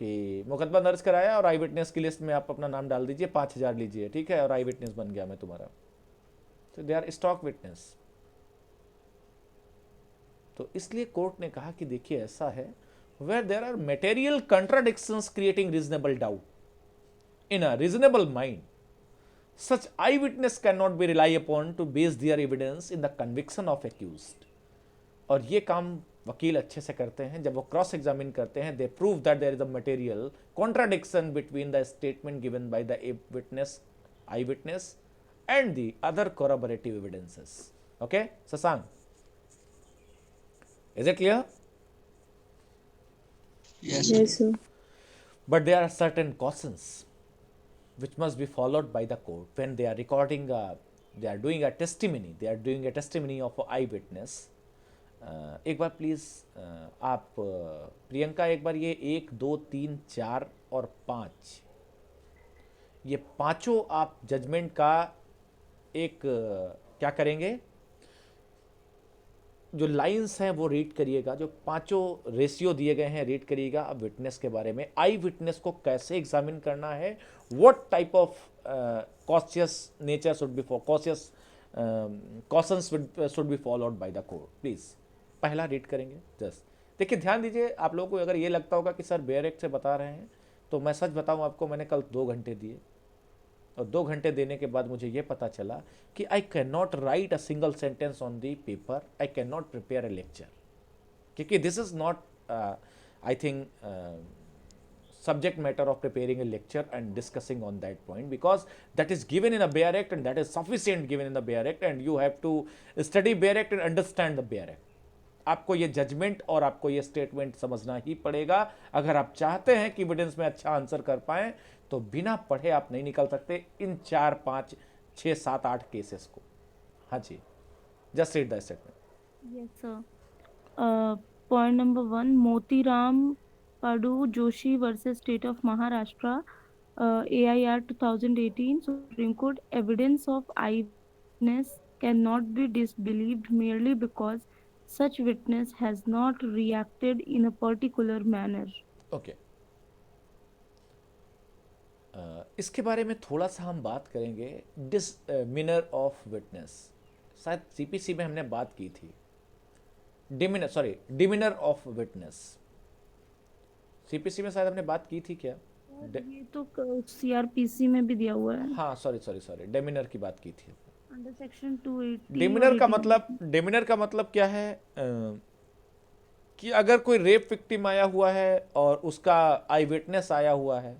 कि मुकदमा दर्ज कराया और आई विटनेस की लिस्ट में आप अपना नाम डाल दीजिए, 5,000 लीजिए, ठीक है, और आई विटनेस बन गया मैं तुम्हारा। तो दे आर स्टॉक विटनेस। तो इसलिए कोर्ट ने कहा कि देखिए ऐसा है where there are material contradictions creating reasonable doubt in a reasonable mind, such eye witness can not be rely upon to base their evidence in the conviction of accused. और ये काम वकील अच्छे से करते हैं जब वो क्रॉस एग्जामिन करते हैं, they prove that there is a material contradiction between the statement given by the witness, eye witness, and the other corroborative evidences. Okay, Sasank, is it clear? Yes, sir. Yes, sir. But there are certain cautions which must be followed by the court when they are recording they are doing a testimony, they are doing a testimony of an eyewitness. एक बार please आप प्रियंका एक बार ये 1 2 3 4 और 5 ये पांचों आप judgement का एक क्या करेंगे, जो लाइंस हैं वो रीड करिएगा, जो पांचों रेशियो दिए गए हैं रीड करिएगा। अब विटनेस के बारे में, आई विटनेस को कैसे एग्जामिन करना है, what type of cautious nature should be for cautious cautions should be followed by the court. Please पहला रीड करेंगे जस्ट। देखिए ध्यान दीजिए, आप लोगों को अगर ये लगता होगा कि सर बेयर एक्ट से बता रहे हैं, तो मैं सच बताऊं आपको, मैंने कल 2 घंटे दिए और 2 घंटे देने के बाद मुझे ये पता चला कि I can not write a single sentence on the paper, I can not prepare a lecture, क्योंकि this is not I think subject matter of preparing a lecture and discussing on that point, because that is given in a Bayer Act and that is sufficient given in the Bayer Act, and you have to study Bayer Act and understand the Bayer Act. आपको ये judgement और आपको ये statement समझना ही पड़ेगा अगर आप चाहते हैं कि एविडेंस में अच्छा आंसर कर पाएं, तो बिना पढ़े आप नहीं निकल सकते इन 4 5 6 7 8 केसेस को। हाँ जी, just read the statement. Yes, sir. Point number 1, Motiram Padu Joshi versus State of Maharashtra, AIR 2018, Supreme Court. Evidence of eyewitness cannot be disbelieved merely because such witness has not reacted in a particular manner. Okay, इसके बारे में थोड़ा सा हम बात करेंगे, डिसमिनर of witness. शायद CPC में हमने बात की थी, डिमिनर ऑफ विटनेस। सीपीसी में शायद हमने बात की थी क्या? ये तो सीआरपीसी में भी दिया हुआ है, हाँ, सॉरी, डिमिनर की बात की थी। अंडर सेक्शन 280 और डिमिनर का मतलब क्या है? कि अगर कोई रेप विक्टिम आया हुआ है और उसका आई विटनेस आया हुआ है,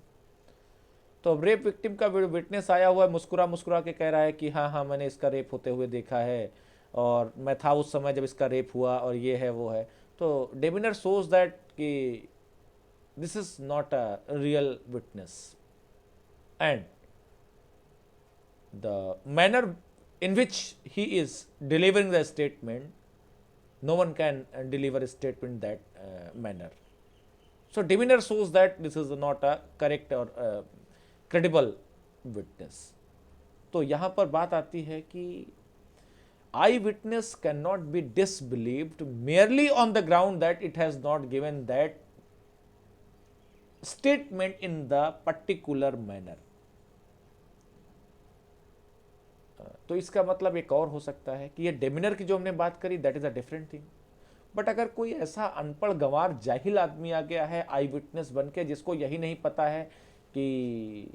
तो अब रेप विक्टिम का विटनेस आया हुआ है, मुस्कुरा मुस्कुरा के कह रहा है कि हाँ हाँ मैंने इसका रेप होते हुए देखा है और मैं था उस समय जब इसका रेप हुआ और ये है वो है। तो डिमिनर शोज दैट कि this is not a real witness, and the manner in which he is delivering the statement, no one can deliver a statement that manner. So demeanor shows that this is not a correct or credible witness. तो यहाँ पर बात आती है कि eye witness can not be disbelieved merely on the ground that it has not given that statement in the particular manner. तो इसका मतलब एक और हो सकता है कि ये डेमिनर की जो हमने बात करी, that is a different thing. But अगर कोई ऐसा अनपढ़ गंवार जाहिल आदमी आ गया है आई विटनेस बन के, जिसको यही नहीं पता है कि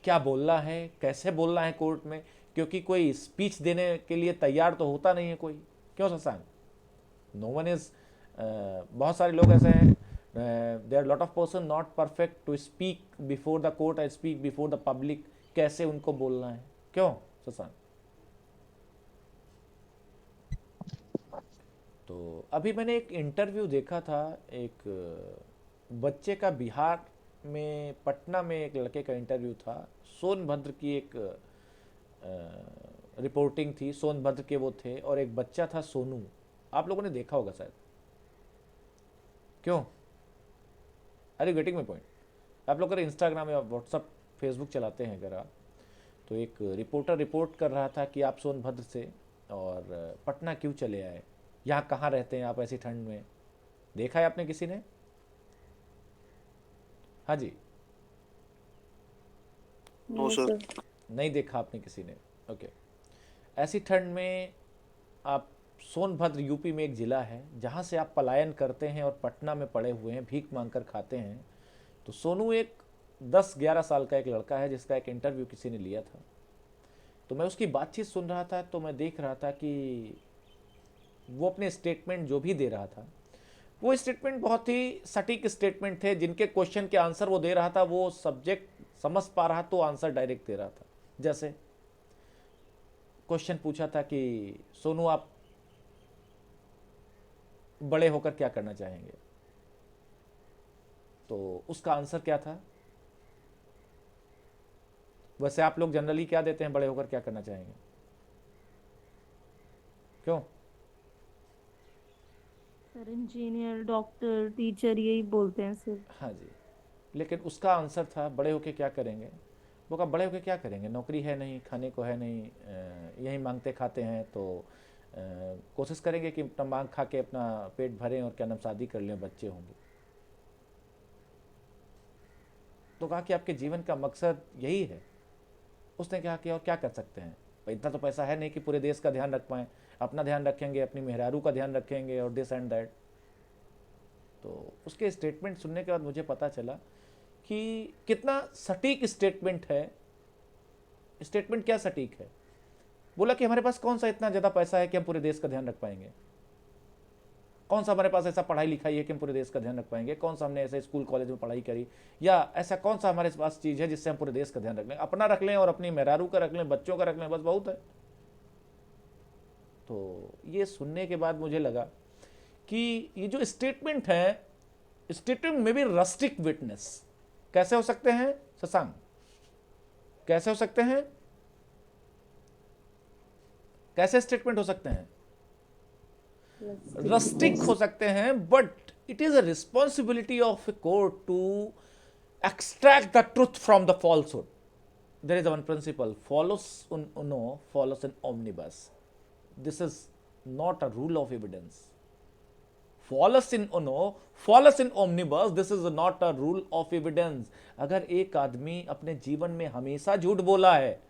क्या बोलना है, कैसे बोलना है कोर्ट में, क्योंकि कोई स्पीच देने के लिए तैयार तो होता नहीं है कोई, क्यों शशांक? नो वन इज, बहुत सारे लोग ऐसे हैं, there are lot of person not perfect to speak before the court, I speak before the public, कैसे उनको बोलना है, क्यों शशांक? तो अभी मैंने एक इंटरव्यू देखा था, एक बच्चे का, बिहार में पटना में एक लड़के का इंटरव्यू था। सोनभद्र की एक रिपोर्टिंग थी, सोनभद्र के वो थे, और एक बच्चा था सोनू, आप लोगों ने देखा होगा शायद, क्यों? Are you getting my point? आप लोग अगर इंस्टाग्राम या व्हाट्सअप फेसबुक चलाते हैं अगर आप, तो एक रिपोर्टर रिपोर्ट कर रहा था कि आप सोनभद्र से और पटना क्यों चले आए, यहाँ कहाँ रहते हैं आप ऐसी ठंड में? देखा है आपने किसी ने? हाँ जी, नो No, सर। sir. नहीं देखा आपने किसी ने, ओके। ऐसी ठंड में आप, सोनभद्र यूपी में एक ज़िला है जहाँ से आप पलायन करते हैं और पटना में पड़े हुए हैं, भीख मांगकर खाते हैं। तो सोनू एक 10-11 साल का एक लड़का है जिसका एक इंटरव्यू किसी ने लिया था। तो मैं उसकी बातचीत सुन रहा था, तो मैं देख रहा था कि वो अपने स्टेटमेंट जो भी दे रहा था, वो स्टेटमेंट बहुत ही सटीक स्टेटमेंट थे, जिनके क्वेश्चन के आंसर वो दे रहा था, वो सब्जेक्ट समझ पा रहा तो आंसर डायरेक्ट दे रहा था। जैसे क्वेश्चन पूछा था कि सोनू आप बड़े होकर क्या करना चाहेंगे, तो उसका आंसर क्या था? वैसे आप लोग जनरली क्या देते हैं, बड़े होकर क्या करना चाहेंगे, क्यों? सर इंजीनियर, डॉक्टर, टीचर यही बोलते हैं सर। हाँ जी, लेकिन उसका आंसर था बड़े होकर क्या करेंगे। वो कहा बड़े होकर क्या करेंगे, नौकरी है नहीं, खाने को है नहीं, यहीं मांगते खाते हैं, तो कोशिश करेंगे कि अपना मांग खा के अपना पेट भरें और क्या नाम शादी कर लें, बच्चे होंगे। तो कहा कि आपके जीवन का मकसद यही है। उसने कहा कि और क्या कर सकते हैं, इतना तो पैसा है नहीं कि पूरे देश का ध्यान रख पाएँ, अपना ध्यान रखेंगे, अपनी मेहरारू का ध्यान रखेंगे और दिस एंड दैट। तो उसके स्टेटमेंट सुनने के बाद मुझे पता चला कि कितना सटीक स्टेटमेंट है। स्टेटमेंट क्या सटीक है? बोला कि हमारे पास कौन सा इतना ज़्यादा पैसा है कि हम पूरे देश का ध्यान रख पाएंगे, कौन सा हमारे पास ऐसा पढ़ाई लिखाई है कि हम पूरे देश का ध्यान रख पाएंगे, कौन सा हमने ऐसे स्कूल कॉलेज में पढ़ाई करी, या ऐसा कौन सा हमारे पास चीज़ है जिससे हम पूरे देश का ध्यान रख लें, अपना रख लें और अपनी मेहरारू का रख लें, बच्चों का रख लें, बस बहुत है। तो ये सुनने के बाद मुझे लगा कि ये जो स्टेटमेंट है, स्टेटमेंट में भी रस्टिक विटनेस कैसे हो सकते हैं शशांक, कैसे हो सकते हैं, कैसे स्टेटमेंट हो सकते हैं? रस्टिक हो सकते हैं, but it is a responsibility of a court to extract the truth from the falsehood. There is one principle, falsus un uno falsus in omnibus. This is not a rule of evidence. Falsus in uno falsus omni omnibus, this is not a rule of evidence. अगर एक आदमी अपने जीवन में हमेशा झूठ बोला है,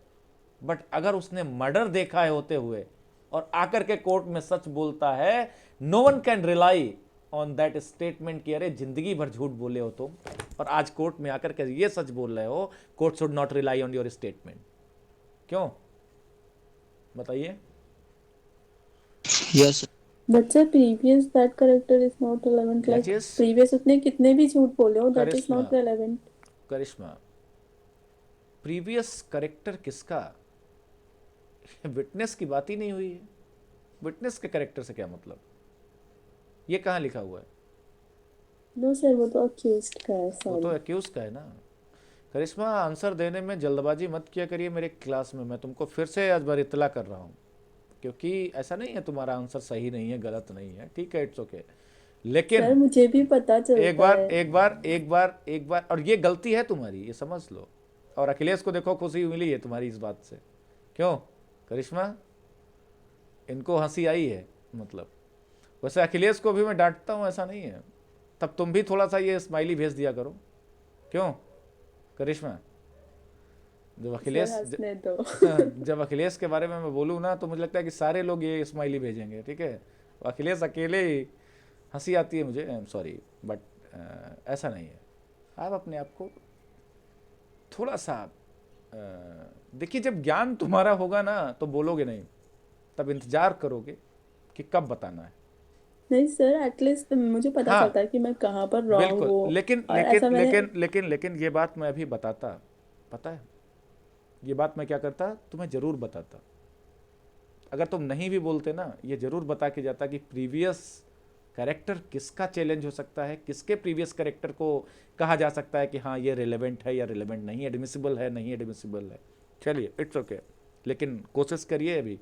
बट अगर उसने मर्डर देखा है होते हुए और आकर के कोर्ट में सच बोलता है, no one can rely on that statement कि अरे जिंदगी भर झूठ बोले हो तुम, और आज कोर्ट में आकर के ये सच बोल रहे हो, court should not rely on your statement. क्यों बताइए? Yes. But sir, previous that character is not relevant. क्या Like चीज? previous उसने कितने भी झूठ बोले हो, that is Karishma, not relevant. Karishma, previous character किसका? विटनेस की बात ही नहीं हुई है। विटनेस के करेक्टर से क्या मतलब? ये कहाँ लिखा हुआ है? No sir, वो तो accused का है, वो तो sorry. एक्यूज का है ना। करिश्मा, आंसर देने में जल्दबाजी मत किया करिए मेरे क्लास में। मैं तुमको फिर से आज बार इतला कर रहा हूँ, क्योंकि ऐसा नहीं है तुम्हारा आंसर सही नहीं है, गलत नहीं है, ठीक है, इट्स ओके। सर लेकिन मुझे भी पता एक चलता बार है. एक बार एक बार एक बार, और ये गलती है तुम्हारी, ये समझ लो। और अखिलेश को देखो, खुशी मिली है तुम्हारी इस बात से। क्यों करिश्मा? इनको हंसी आई है मतलब। वैसे अखिलेश को भी मैं डांटता हूँ, ऐसा नहीं है। तब तुम भी थोड़ा सा ये स्माइली भेज दिया करो। क्यों करिश्मा? जब सर अखिलेश हंसने दो. जब अखिलेश के बारे में मैं बोलूँ ना, तो मुझे लगता है कि सारे लोग ये स्माइली भेजेंगे, ठीक है। अखिलेश अकेले ही हंसी आती है मुझे, आई एम सॉरी, बट ऐसा नहीं है। आप अपने आप को थोड़ा सा देखिए, जब ज्ञान तुम्हारा होगा ना तो बोलोगे नहीं, तब इंतजार करोगे कि कब बताना है। नहीं सर, एटलीस्ट मुझे पता हाँ, चलता है कि मैं कहाँ पर रॉन्ग बिल्कुल। हूँ. लेकिन और लेकिन ऐसा मैंने लेकिन लेकिन लेकिन ये बात मैं अभी बताता, पता है ये बात मैं क्या करता, तुम्हें जरूर बताता। अगर तुम नहीं भी बोलते ना, ये जरूर बता के जाता कि प्रीवियस कैरेक्टर किसका चैलेंज हो सकता है, किसके प्रीवियस कैरेक्टर को कहा जा सकता है कि हाँ ये रिलेवेंट है या रिलेवेंट नहीं, एडमिसिबल है नहीं एडमिसिबल है। चलिए, इट्स ओके, लेकिन कोशिश करिए अभी।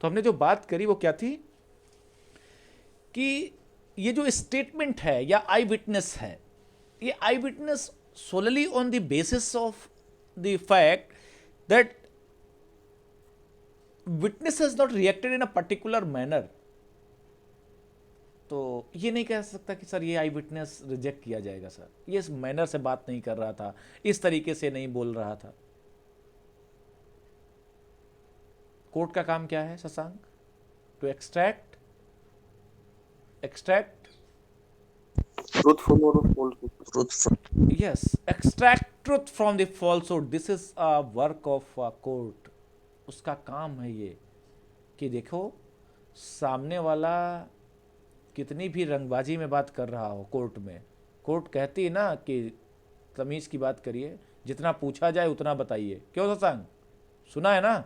तो हमने जो बात करी वो क्या थी कि ये जो स्टेटमेंट है या आई विटनेस है, ये eye witness solely on the basis of the fact that witness has not reacted in a particular manner. तो ये नहीं कह सकता कि सर ये आई विटनेस रिजेक्ट किया जाएगा, सर ये इस मैनर से बात नहीं कर रहा था, इस तरीके से नहीं बोल रहा था। कोर्ट का काम क्या है Shashank? To extract truthful or false? Truth. yes, extract truth from the falsehood. This is a work of a court. उसका काम है ये कि देखो, सामने वाला कितनी भी रंगबाजी में बात कर रहा हो कोर्ट में, कोर्ट कहती है ना कि तमीज़ की बात करिए, जितना पूछा जाए उतना बताइए। क्यों शशांक? सुना है ना?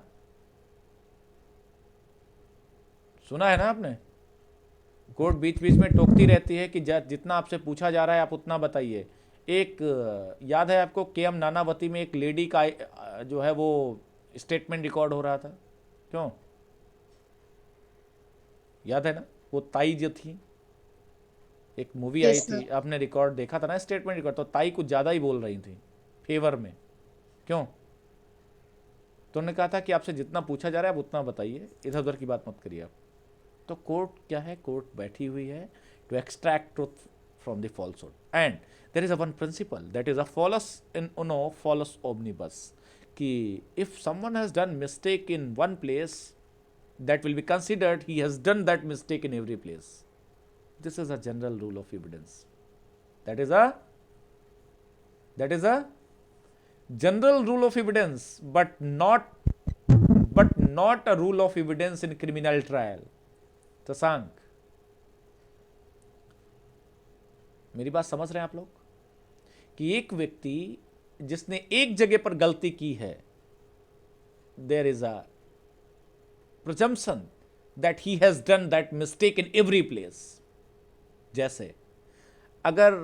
सुना है ना आपने? कोर्ट बीच बीच में टोकती रहती है कि जितना आपसे पूछा जा रहा है आप उतना बताइए। एक याद है आपको, के.एम. नानावती में एक लेडी का जो है वो स्टेटमेंट रिकॉर्ड हो रहा था। क्यों याद है ना? वो ताई जो थी, एक मूवी आई Yes, थी, sir. आपने रिकॉर्ड देखा था ना, स्टेटमेंट रिकॉर्ड। तो ताई कुछ ज़्यादा ही बोल रही थी फेवर में। क्यों? तो उन्होंने कहा था कि आपसे जितना पूछा जा रहा है आप उतना बताइए, इधर उधर की बात मत करिए आप। तो कोर्ट क्या है? कोर्ट बैठी हुई है to extract truth from the falsehood, and there is a one principle that is a falsus in uno falsus omnibus, कि if someone has done mistake in one place, that will be considered he has done that mistake in every place. This is a general rule of evidence. That is a general rule of evidence, but not a rule of evidence in criminal trial. Shashank, मेरी बात समझ रहे हैं आप लोग? कि एक व्यक्ति जिसने एक जगह पर गलती की है, there is a presumption that he has done that mistake in every place. जैसे अगर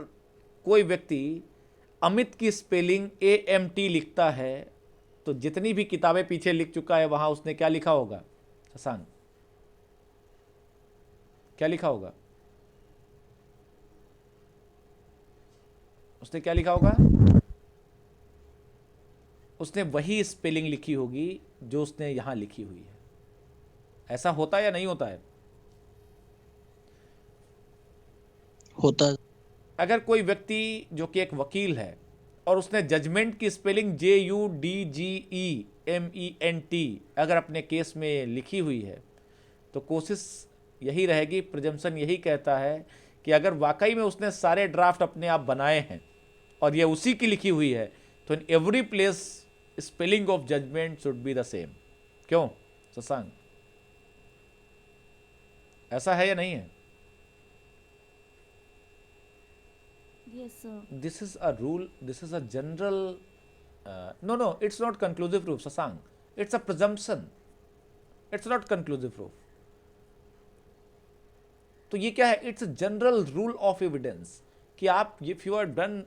कोई व्यक्ति अमित की स्पेलिंग AMT लिखता है, तो जितनी भी किताबें पीछे लिख चुका है वहां उसने क्या लिखा होगा शशांक? क्या लिखा होगा? उसने क्या लिखा होगा? उसने वही स्पेलिंग लिखी होगी जो उसने यहां लिखी हुई है। ऐसा होता है या नहीं होता है? होता है। अगर कोई व्यक्ति जो कि एक वकील है और उसने जजमेंट की स्पेलिंग JUDGEMENT अगर अपने केस में लिखी हुई है, तो कोशिश यही रहेगी, प्रिजम्पशन यही कहता है कि अगर वाकई में उसने सारे ड्राफ्ट अपने आप बनाए हैं और ये उसी की लिखी हुई है, तो in every place spelling of judgement should be the same. क्यों शशांक, ऐसा है या नहीं है? Yes, sir. This is a rule, this is a general, no, it's not conclusive proof, Sasank. It's a presumption. It's not conclusive proof. तो ये क्या है? It's general rule of evidence कि आप if you are done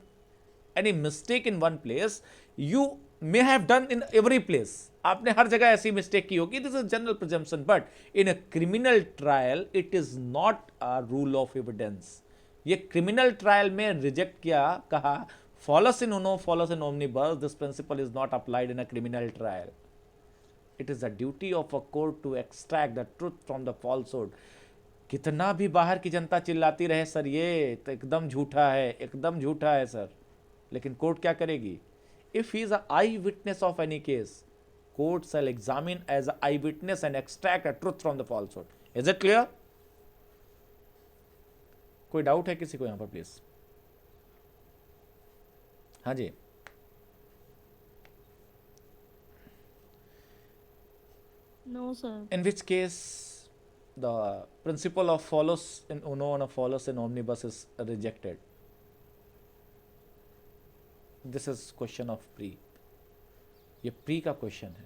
any mistake in one place, you may have done in every place. आपने हर जगह ऐसी मिस्टेक की होगी, this is general presumption, but in a criminal trial it is not a rule of evidence. ये criminal trial में reject किया, कहा falsus in uno falsus in omnibus, this principle is not applied in a criminal trial. It is the duty of a court to extract the truth from the falsehood. कितना भी बाहर की जनता चिल्लाती रहे sir ये तो एकदम झूठा है, एकदम झूठा है सर, लेकिन कोर्ट क्या करेगी? If he is a eye witness of any case, court shall examine as a eye witness and extract a truth from the falsehood. Is it clear? कोई डाउट है किसी को यहां पर प्लीज? हाँ जी। No, sir. In which case the principle of follows in uno and follows in omnibus is rejected. This is question of pre. ये pre का क्वेश्चन है।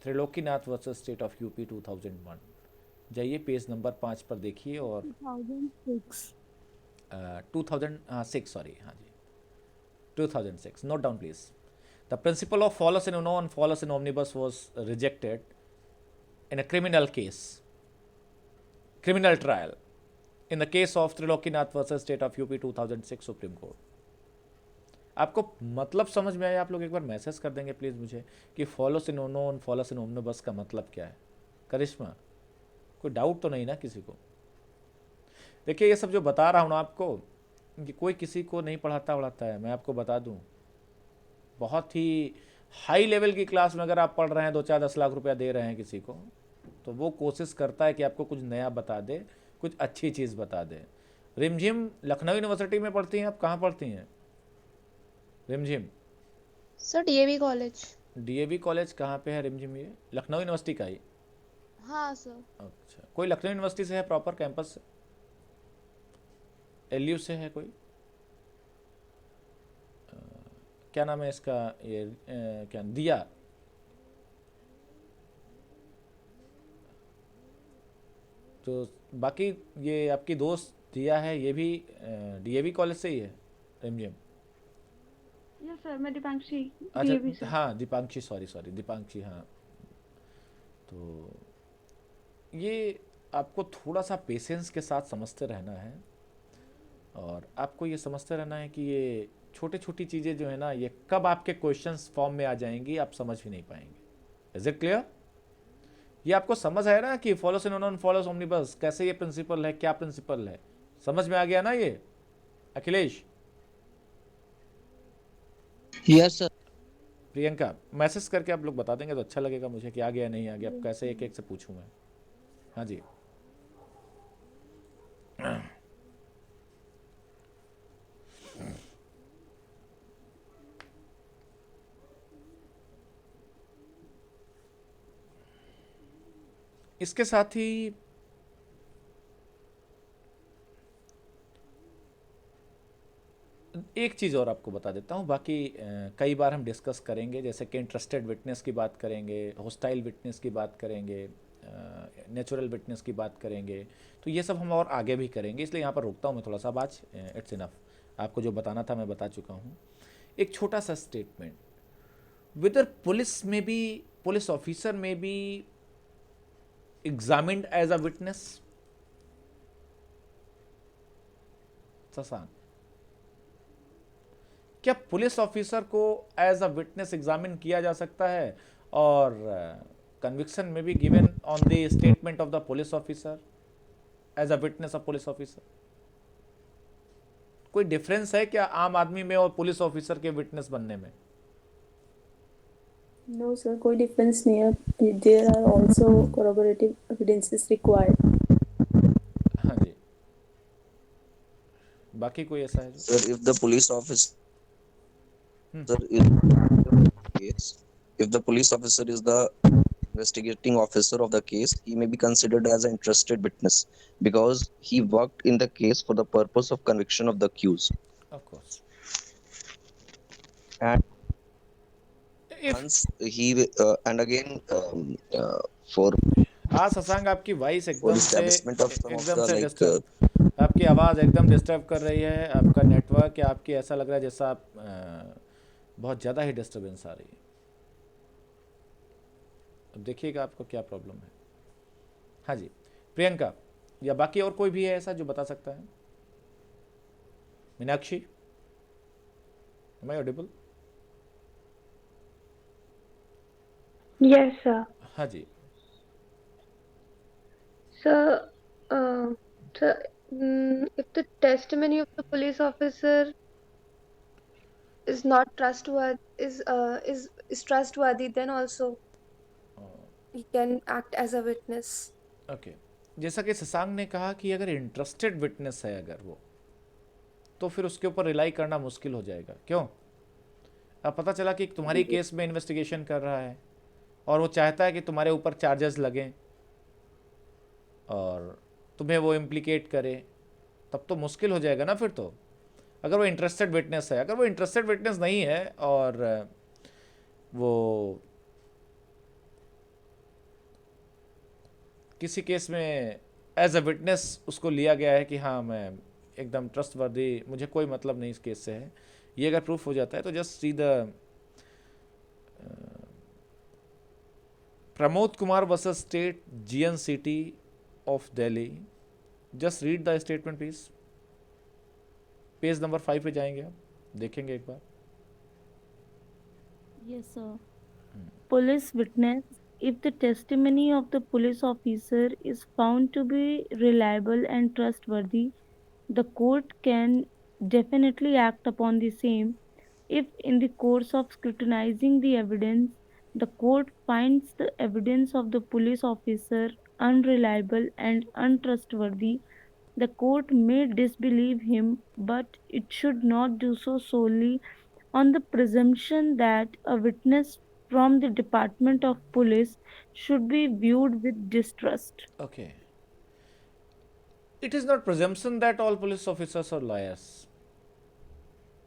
Trilokinath versus state of UP 2001। जाइए पेज नंबर 5 पर देखिए और 2006. 2006 sorry, हाँ जी 2006, note down please. The principle of falsus in uno and falsus in omnibus was rejected in a criminal case, criminal trial, in the case of Trilokinath versus State of UP 2006 Supreme Court. आपको मतलब समझ में आया? आप लोग एक बार message कर देंगे प्लीज़ मुझे कि फॉलोस इन ओनो और फॉलोस इन ओमनिबस का मतलब क्या है? करिश्मा, कोई डाउट तो नहीं ना किसी को? देखिए ये सब जो बता रहा हूँ ना आपको, कि कोई किसी को नहीं पढ़ाता है, मैं आपको बता दूँ। बहुत ही हाई लेवल की क्लास में अगर आप पढ़ रहे हैं, 2-4-10 लाख रुपया दे रहे हैं किसी को, तो वो कोशिश करता है कि आपको कुछ नया बता दे, कुछ अच्छी चीज़ बता दे। रिमझिम लखनऊ यूनिवर्सिटी में पढ़ती हैं, आप कहाँ पढ़ती हैं रिमझिम? Sir DAV college. DAV college कहाँ पे है रिमझिम? ये लखनऊ यूनिवर्सिटी का ही? हाँ सर। अच्छा, कोई लखनऊ यूनिवर्सिटी से है प्रॉपर कैंपस से? एलयू से है कोई? क्या नाम है इसका? ये क्या दिया? तो बाकी ये आपकी दोस्त दिया है, ये भी डीएवी कॉलेज से ही है रिमझिम? यस सर, मैं दीपांशी डीएवी अच्छा से। हाँ दीपांशी, सॉरी दीपांशी, हाँ। तो ये आपको थोड़ा सा पेशेंस के साथ समझते रहना है, और आपको ये समझते रहना है कि ये छोटी छोटी चीज़ें जो है ना, ये कब आपके क्वेश्चंस फॉर्म में आ जाएंगी आप समझ भी नहीं पाएंगे। Is it clear? ये आपको समझ आया ना कि फॉलोस इन ओनो फॉलोस ओमनिबस कैसे ये प्रिंसिपल है, क्या प्रिंसिपल है, समझ में आ गया ना ये Akhilesh? Yes sir. Priyanka, message करके आप लोग बता देंगे तो अच्छा लगेगा मुझे कि आ गया नहीं आ गया। अब कैसे एक एक से पूछूं मैं? हाँ जी। इसके साथ ही एक चीज़ और आपको बता देता हूँ, बाकी कई बार हम डिस्कस करेंगे, जैसे कि इंटरेस्टेड विटनेस की बात करेंगे, हॉस्टाइल विटनेस की बात करेंगे, नेचुरल विटनेस की बात करेंगे, तो ये सब हम और आगे भी करेंगे, इसलिए यहाँ पर रुकता हूँ मैं थोड़ा सा। आज इट्स इनफ, आपको जो बताना था मैं बता चुका हूँ। एक छोटा सा स्टेटमेंट, वेदर पुलिस में भी, पुलिस ऑफिसर में भी examined as a witness? Shashank, क्या पुलिस ऑफिसर को एज अ विटनेस एग्जामिन किया जा सकता है और कन्विक्शन में भी given on the statement of the police officer as a witness of police officer? कोई डिफरेंस है क्या आम आदमी में और पुलिस ऑफिसर के विटनेस बनने में? No, sir, कोई difference नहीं है. There are also corroborative evidences required. हाँ जी, बाकी कोई ऐसा है जो? Sir, if the police officer is case, if the police officer is the investigating officer of the case, he may be considered as an interested witness because he worked in the case for the purpose of conviction of the accused. Of course. And If once he and again for हाँ शशांक, आपकी voice establishment of some of the disturb, आपकी आवाज़ एकदम disturb कर रही है, आपका network या आपकी ऐसा लग रहा है जैसा आप बहुत ज़्यादा ही डिस्टर्बेंस आ रही है। अब देखिएगा आपको क्या प्रॉब्लम है। हाँ जी, प्रियंका या बाकी और कोई भी है ऐसा जो बता सकता है? Meenakshi, am I audible? Yes, sir. हाँ जी, Sir, sir, if the testimony of the police officer is not trustworthy, is trustworthy, then also he can act as a witness. Okay. जैसा कि शशांक ने कहा कि अगर इंटरेस्टेड विटनेस है अगर वो, तो फिर उसके ऊपर रिलाई करना मुश्किल हो जाएगा। क्यों? अब पता चला कि तुम्हारी केस में इन्वेस्टिगेशन कर रहा है और वो चाहता है कि तुम्हारे ऊपर चार्जेस लगें और तुम्हें वो इम्प्लीकेट करे, तब तो मुश्किल हो जाएगा ना फिर तो। अगर वो इंटरेस्टेड विटनेस है, अगर वो इंटरेस्टेड विटनेस नहीं है और वो किसी केस में एज अ विटनेस उसको लिया गया है कि हाँ मैं एकदम ट्रस्टवर्दी, मुझे कोई मतलब नहीं इस केस से है, ये अगर प्रूफ हो जाता है तो just see the Pramod Kumar versus state GNCT of Delhi. Just read the statement please. Page number 5 पे जाएंगे, आप देखेंगे एक बार। Yes, sir. Police witness. If the testimony of the police officer is found to be reliable and trustworthy, the court can definitely act upon the same. If in the course of scrutinizing the evidence, the court finds the evidence of the police officer unreliable and untrustworthy, the court may disbelieve him, but it should not do so solely on the presumption that a witness from the Department of Police should be viewed with distrust. Okay. It is not presumption that all police officers are liars.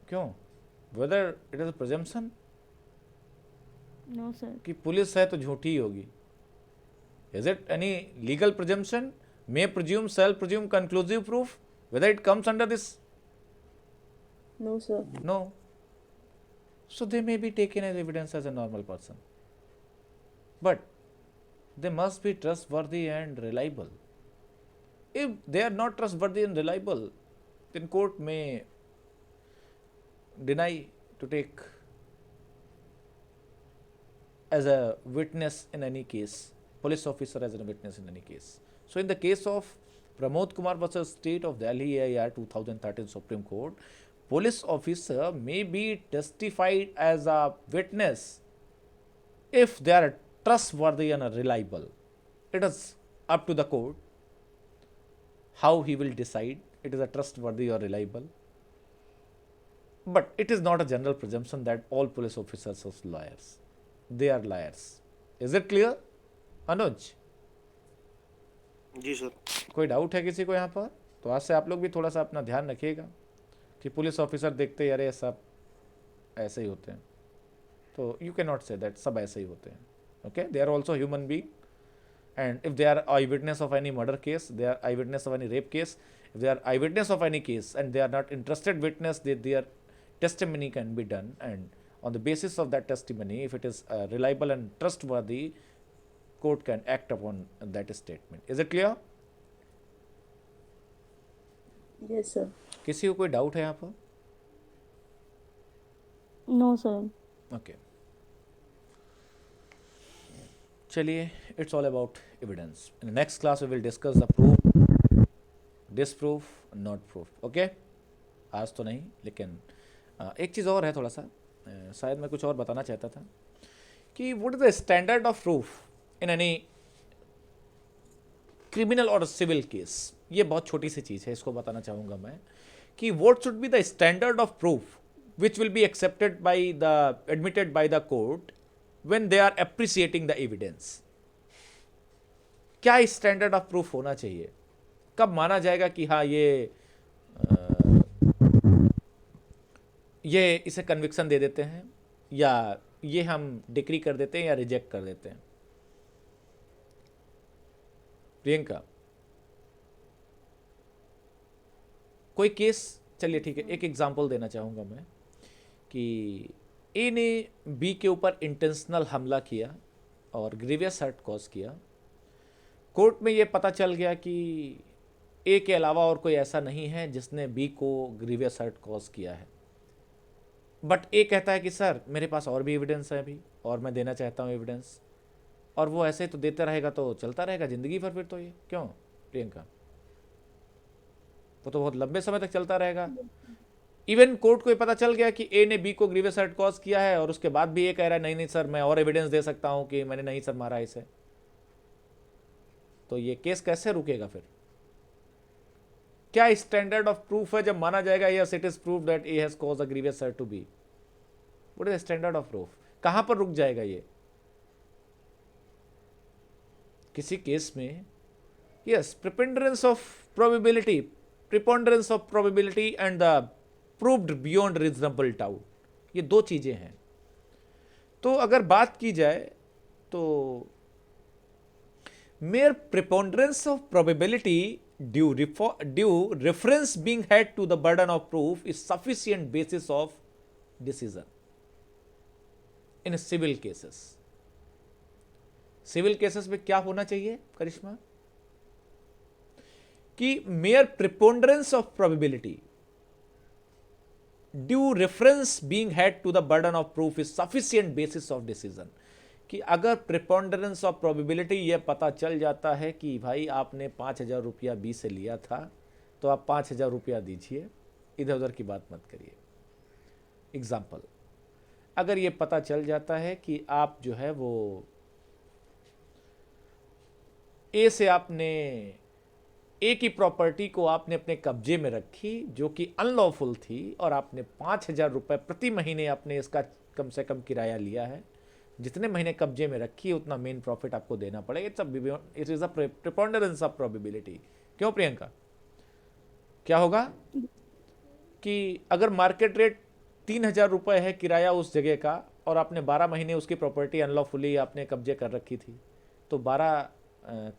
क्यों? Whether it is a presumption No, sir. कि police है तो झूठी ही होगी? Is it any legal presumption? May presume, shall presume, conclusive proof? Whether it comes under this? No, sir. No. So they may be taken as evidence as a normal person. But they must be trustworthy and reliable. If they are not trustworthy and reliable, then court may deny to take as a witness in any case, police officer as a witness in any case. So in the case of Pramod Kumar versus State of Delhi AIR 2013 Supreme Court, police officer may be testified as a witness if they are trustworthy and reliable. It is up to the court how he will decide it is a trustworthy or reliable. But it is not a general presumption that all police officers are liars. They are liars. Is it clear? Anuj, जी sir. कोई doubt है किसी को यहाँ पर? तो आज से आप लोग भी थोड़ा सा अपना ध्यान रखिएगा कि पुलिस ऑफिसर देखते ही अरे सब ऐसे ही होते हैं, तो you can not say that सब ऐसे ही होते हैं. Okay, they are also human being, and if they are eyewitness of any murder case, they are eyewitness of any rape case, if they are eyewitness of any case and they are not interested witness, their testimony can be done, and on the basis of that testimony, if it is reliable and trustworthy, court can act upon that statement. Is it clear? Yes, sir. किसी को कोई doubt है यहाँ पर? No, sir. Okay, चलिए, it's all about evidence. In the next class we will discuss the proof, disproof, not proof. Okay. आज तो नहीं, लेकिन एक चीज़ और है थोड़ा सा, शायद मैं कुछ और बताना चाहता था कि what is the standard of proof in any criminal और सिविल केस। ये बहुत छोटी सी चीज़ है, इसको बताना चाहूँगा मैं कि what should be the standard of proof which will be accepted by the admitted by the court when they are appreciating the evidence. क्या स्टैंडर्ड ऑफ प्रूफ होना चाहिए, कब माना जाएगा कि हाँ ये इसे कन्विक्शन दे देते हैं, या ये हम डिक्री कर देते हैं या रिजेक्ट कर देते हैं। प्रियंका, कोई केस, चलिए ठीक है, एक एग्जांपल देना चाहूँगा मैं कि ए ने बी के ऊपर इंटेंशनल हमला किया और ग्रीवियस हर्ट कॉज किया। कोर्ट में ये पता चल गया कि ए के अलावा और कोई ऐसा नहीं है जिसने बी को ग्रीवियस हर्ट कॉज किया है, बट ए कहता है कि सर मेरे पास और भी एविडेंस है अभी और मैं देना चाहता हूँ एविडेंस, और वो ऐसे तो देता रहेगा तो चलता रहेगा ज़िंदगी भर। फिर तो ये क्यों प्रियंका, वो तो बहुत लंबे समय तक चलता रहेगा। इवन कोर्ट को ये पता चल गया कि ए ने बी को ग्रीवियस हर्ट कॉज किया है और उसके बाद भी ये कह रहा है नहीं नहीं सर मैं और एविडेंस दे सकता हूँ कि मैंने नहीं सर मारा इसे, तो ये केस कैसे रुकेगा फिर? क्या स्टैंडर्ड ऑफ प्रूफ है जब माना जाएगा yes it is proof that A has cause a grievous hurt to be? What is standard of proof? कहां पर रुक जाएगा ये? किसी केस में yes preponderance of probability, preponderance of probability and the proved beyond reasonable doubt, ये दो चीजें हैं। तो अगर बात की जाए तो mere preponderance of probability due reference being had to the burden of proof is sufficient basis of decision in civil cases। Civil cases में क्या होना चाहिए करिश्मा कि mere preponderance of probability due reference being had to the burden of proof is sufficient basis of decision। कि अगर प्रिपोंडरेंस of probability ये पता चल जाता है कि भाई आपने 5,000 रुपया बी से लिया था तो आप 5,000 रुपया दीजिए, इधर उधर की बात मत करिए। एग्जाम्पल, अगर ये पता चल जाता है कि आप जो है वो ए से आपने ए की प्रॉपर्टी को आपने अपने कब्जे में रखी जो कि अनलॉफुल थी और आपने 5,000 रुपये प्रति महीने आपने इसका कम से कम किराया लिया है, जितने महीने कब्जे में रखी उतना मेन प्रॉफिट आपको देना पड़ेगा। It is a preponderance of probability. क्यों प्रियंका, क्या होगा कि अगर मार्केट रेट 3,000 रुपये है किराया उस जगह का और आपने 12 महीने उसकी प्रॉपर्टी अनलॉफुली आपने कब्जे कर रखी थी, तो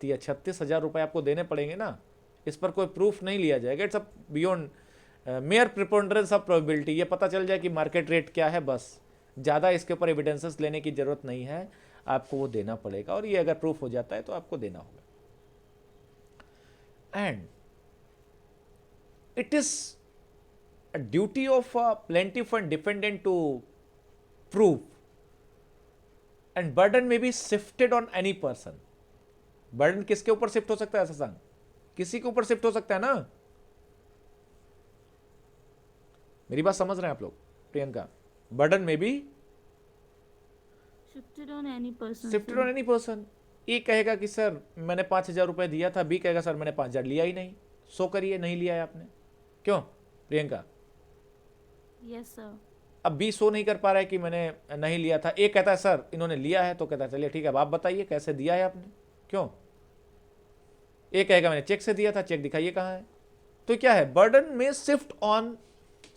36,000 रुपये आपको देने पड़ेंगे ना। इस पर कोई प्रूफ नहीं लिया जाएगा, it's a beyond mere preponderance of probability. ये पता चल जाए कि मार्केट रेट क्या है, बस ज़्यादा इसके ऊपर एविडेंसेस लेने की ज़रूरत नहीं है, आपको वो देना पड़ेगा और ये अगर प्रूफ हो जाता है तो आपको देना होगा। And it is a duty of a plaintiff and defendant to prove and burden may be shifted on any person. Burden किसके ऊपर शिफ्ट हो सकता है शशांक? किसी के ऊपर शिफ्ट हो सकता है ना? मेरी बात समझ रहे हैं आप लोग प्रियंका? बर्डन में भी shifted on any person, shifted sir. On any person. A कहेगा कि सर मैंने 5,000 रुपये दिया था, बी कहेगा सर मैंने 5,000 लिया ही नहीं, सो करिए नहीं लिया है आपने। क्यों प्रियंका? Yes, sir. अब बी सो नहीं कर पा रहा है कि मैंने नहीं लिया था, ए कहता है सर इन्होंने लिया है, तो कहता है चलिए ठीक है अब आप बताइए कैसे दिया है आपने। क्यों? ए कहेगा मैंने चेक से दिया था, चेक दिखाइए कहाँ है। तो क्या है, बर्डन में shift on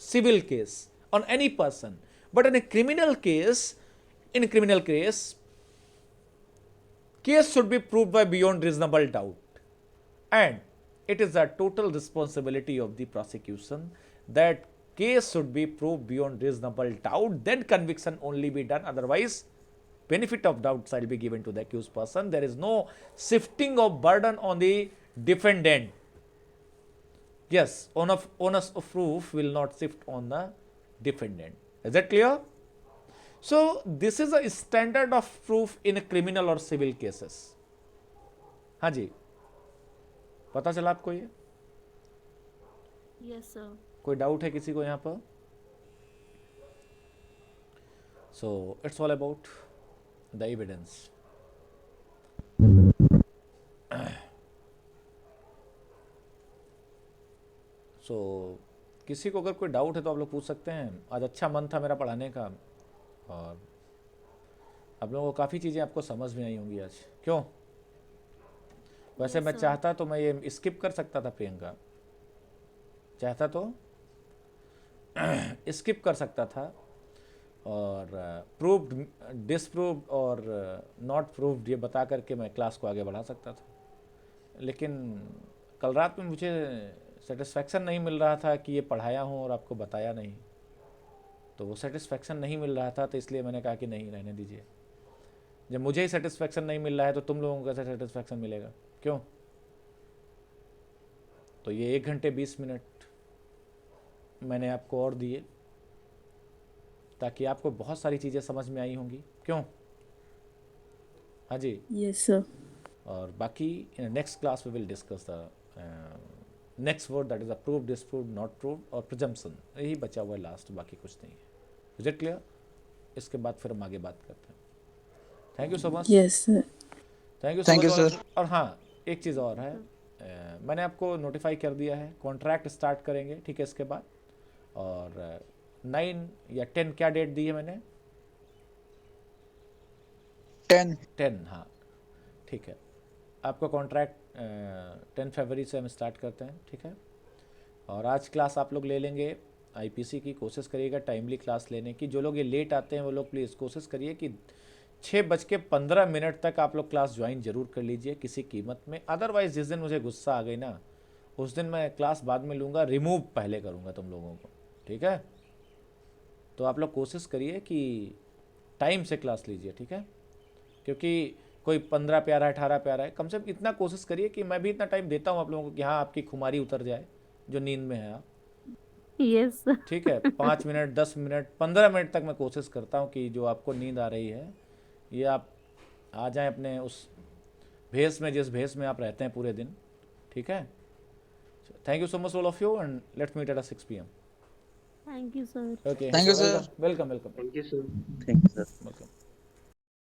civil case on any person, but in a criminal case, in criminal case should be proved by beyond reasonable doubt and it is the total responsibility of the prosecution that case should be proved beyond reasonable doubt, then conviction only be done, otherwise benefit of doubt shall be given to the accused person. There is no shifting of burden on the defendant. Yes, onus of proof will not shift on the defendant. Is that clear? So this is a standard of proof in criminal or civil cases. हाँ जी, पता चला आपको ये? Yes, sir. कोई doubt है किसी को यहाँ पर? So it's all about the evidence. So किसी को अगर कोई डाउट है तो आप लोग पूछ सकते हैं. आज अच्छा मन था मेरा पढ़ाने का, और आप लोगों को काफ़ी चीज़ें आपको समझ में आई होंगी आज. क्यों? वैसे Yes, मैं sir. चाहता तो मैं ये स्किप कर सकता था प्रियंका, चाहता तो स्किप कर सकता था और प्रूव्ड, डिसप्रूव्ड और नॉट प्रूव्ड ये बता करके मैं क्लास को आगे बढ़ा सकता था. लेकिन कल रात में मुझे सेटिस्फैक्शन नहीं मिल रहा था कि ये पढ़ाया हूँ और आपको बताया नहीं. तो वो सेटिस्फैक्शन नहीं मिल रहा था, तो इसलिए मैंने कहा कि नहीं, रहने दीजिए. जब मुझे ही सेटिस्फैक्शन नहीं मिल रहा है तो तुम लोगों को कैसे सेटिस्फैक्शन मिलेगा? क्यों? तो ये 1 घंटे 20 मिनट मैंने आपको और दिए ताकि आपको बहुत सारी चीज़ें समझ में आई होंगी. क्यों? हाँ जी. Yes, sir. और बाकी in next class we will discuss the next word, that is approved, disproved, not proved और प्रिजम्पशन. यही बचा हुआ है लास्ट, बाकी कुछ नहीं है. Is it clear? इसके बाद फिर हम आगे बात करते हैं. Thank you so much. Yes, sir. Thank you so Thank you, much. sir. और हाँ, एक चीज़ और है, मैंने आपको नोटिफाई कर दिया है, कॉन्ट्रैक्ट स्टार्ट करेंगे, ठीक है, इसके बाद. और 9 या 10 क्या डेट दी है मैंने? 10. हाँ, ठीक है. आपका कॉन्ट्रैक्ट 10 फरवरी से हम स्टार्ट करते हैं, ठीक है. और आज क्लास आप लोग ले लेंगे आईपीसी की. कोशिश करिएगा टाइमली क्लास लेने की. जो लोग ये लेट आते हैं वो लोग प्लीज़ कोशिश करिए कि 6:15 तक आप लोग क्लास ज्वाइन जरूर कर लीजिए किसी कीमत में. अदरवाइज़ जिस दिन मुझे गुस्सा आ गई ना, उस दिन मैं क्लास बाद में लूँगा, रिमूव पहले करूँगा तुम लोगों को, ठीक है. तो आप लोग कोशिश करिए कि टाइम से क्लास लीजिए, ठीक है. क्योंकि कोई 15 प्यारा है, 18 प्यारा है, कम से कम इतना कोशिश करिए कि मैं भी इतना टाइम देता हूँ आप लोगों को कि हाँ, आपकी खुमारी उतर जाए जो नींद में है आप, Yes, sir. ठीक है. 5 मिनट, 10 मिनट, 15 मिनट तक मैं कोशिश करता हूँ कि जो आपको नींद आ रही है ये आप आ जाएं अपने उस भेस में जिस भेस में आप रहते हैं पूरे दिन, ठीक है. Thank you so much all of you and let's meet at 6 PM. Thank you, sir. Okay. Thank you, sir. Welcome welcome thank you sir. Thank you, sir. Welcome.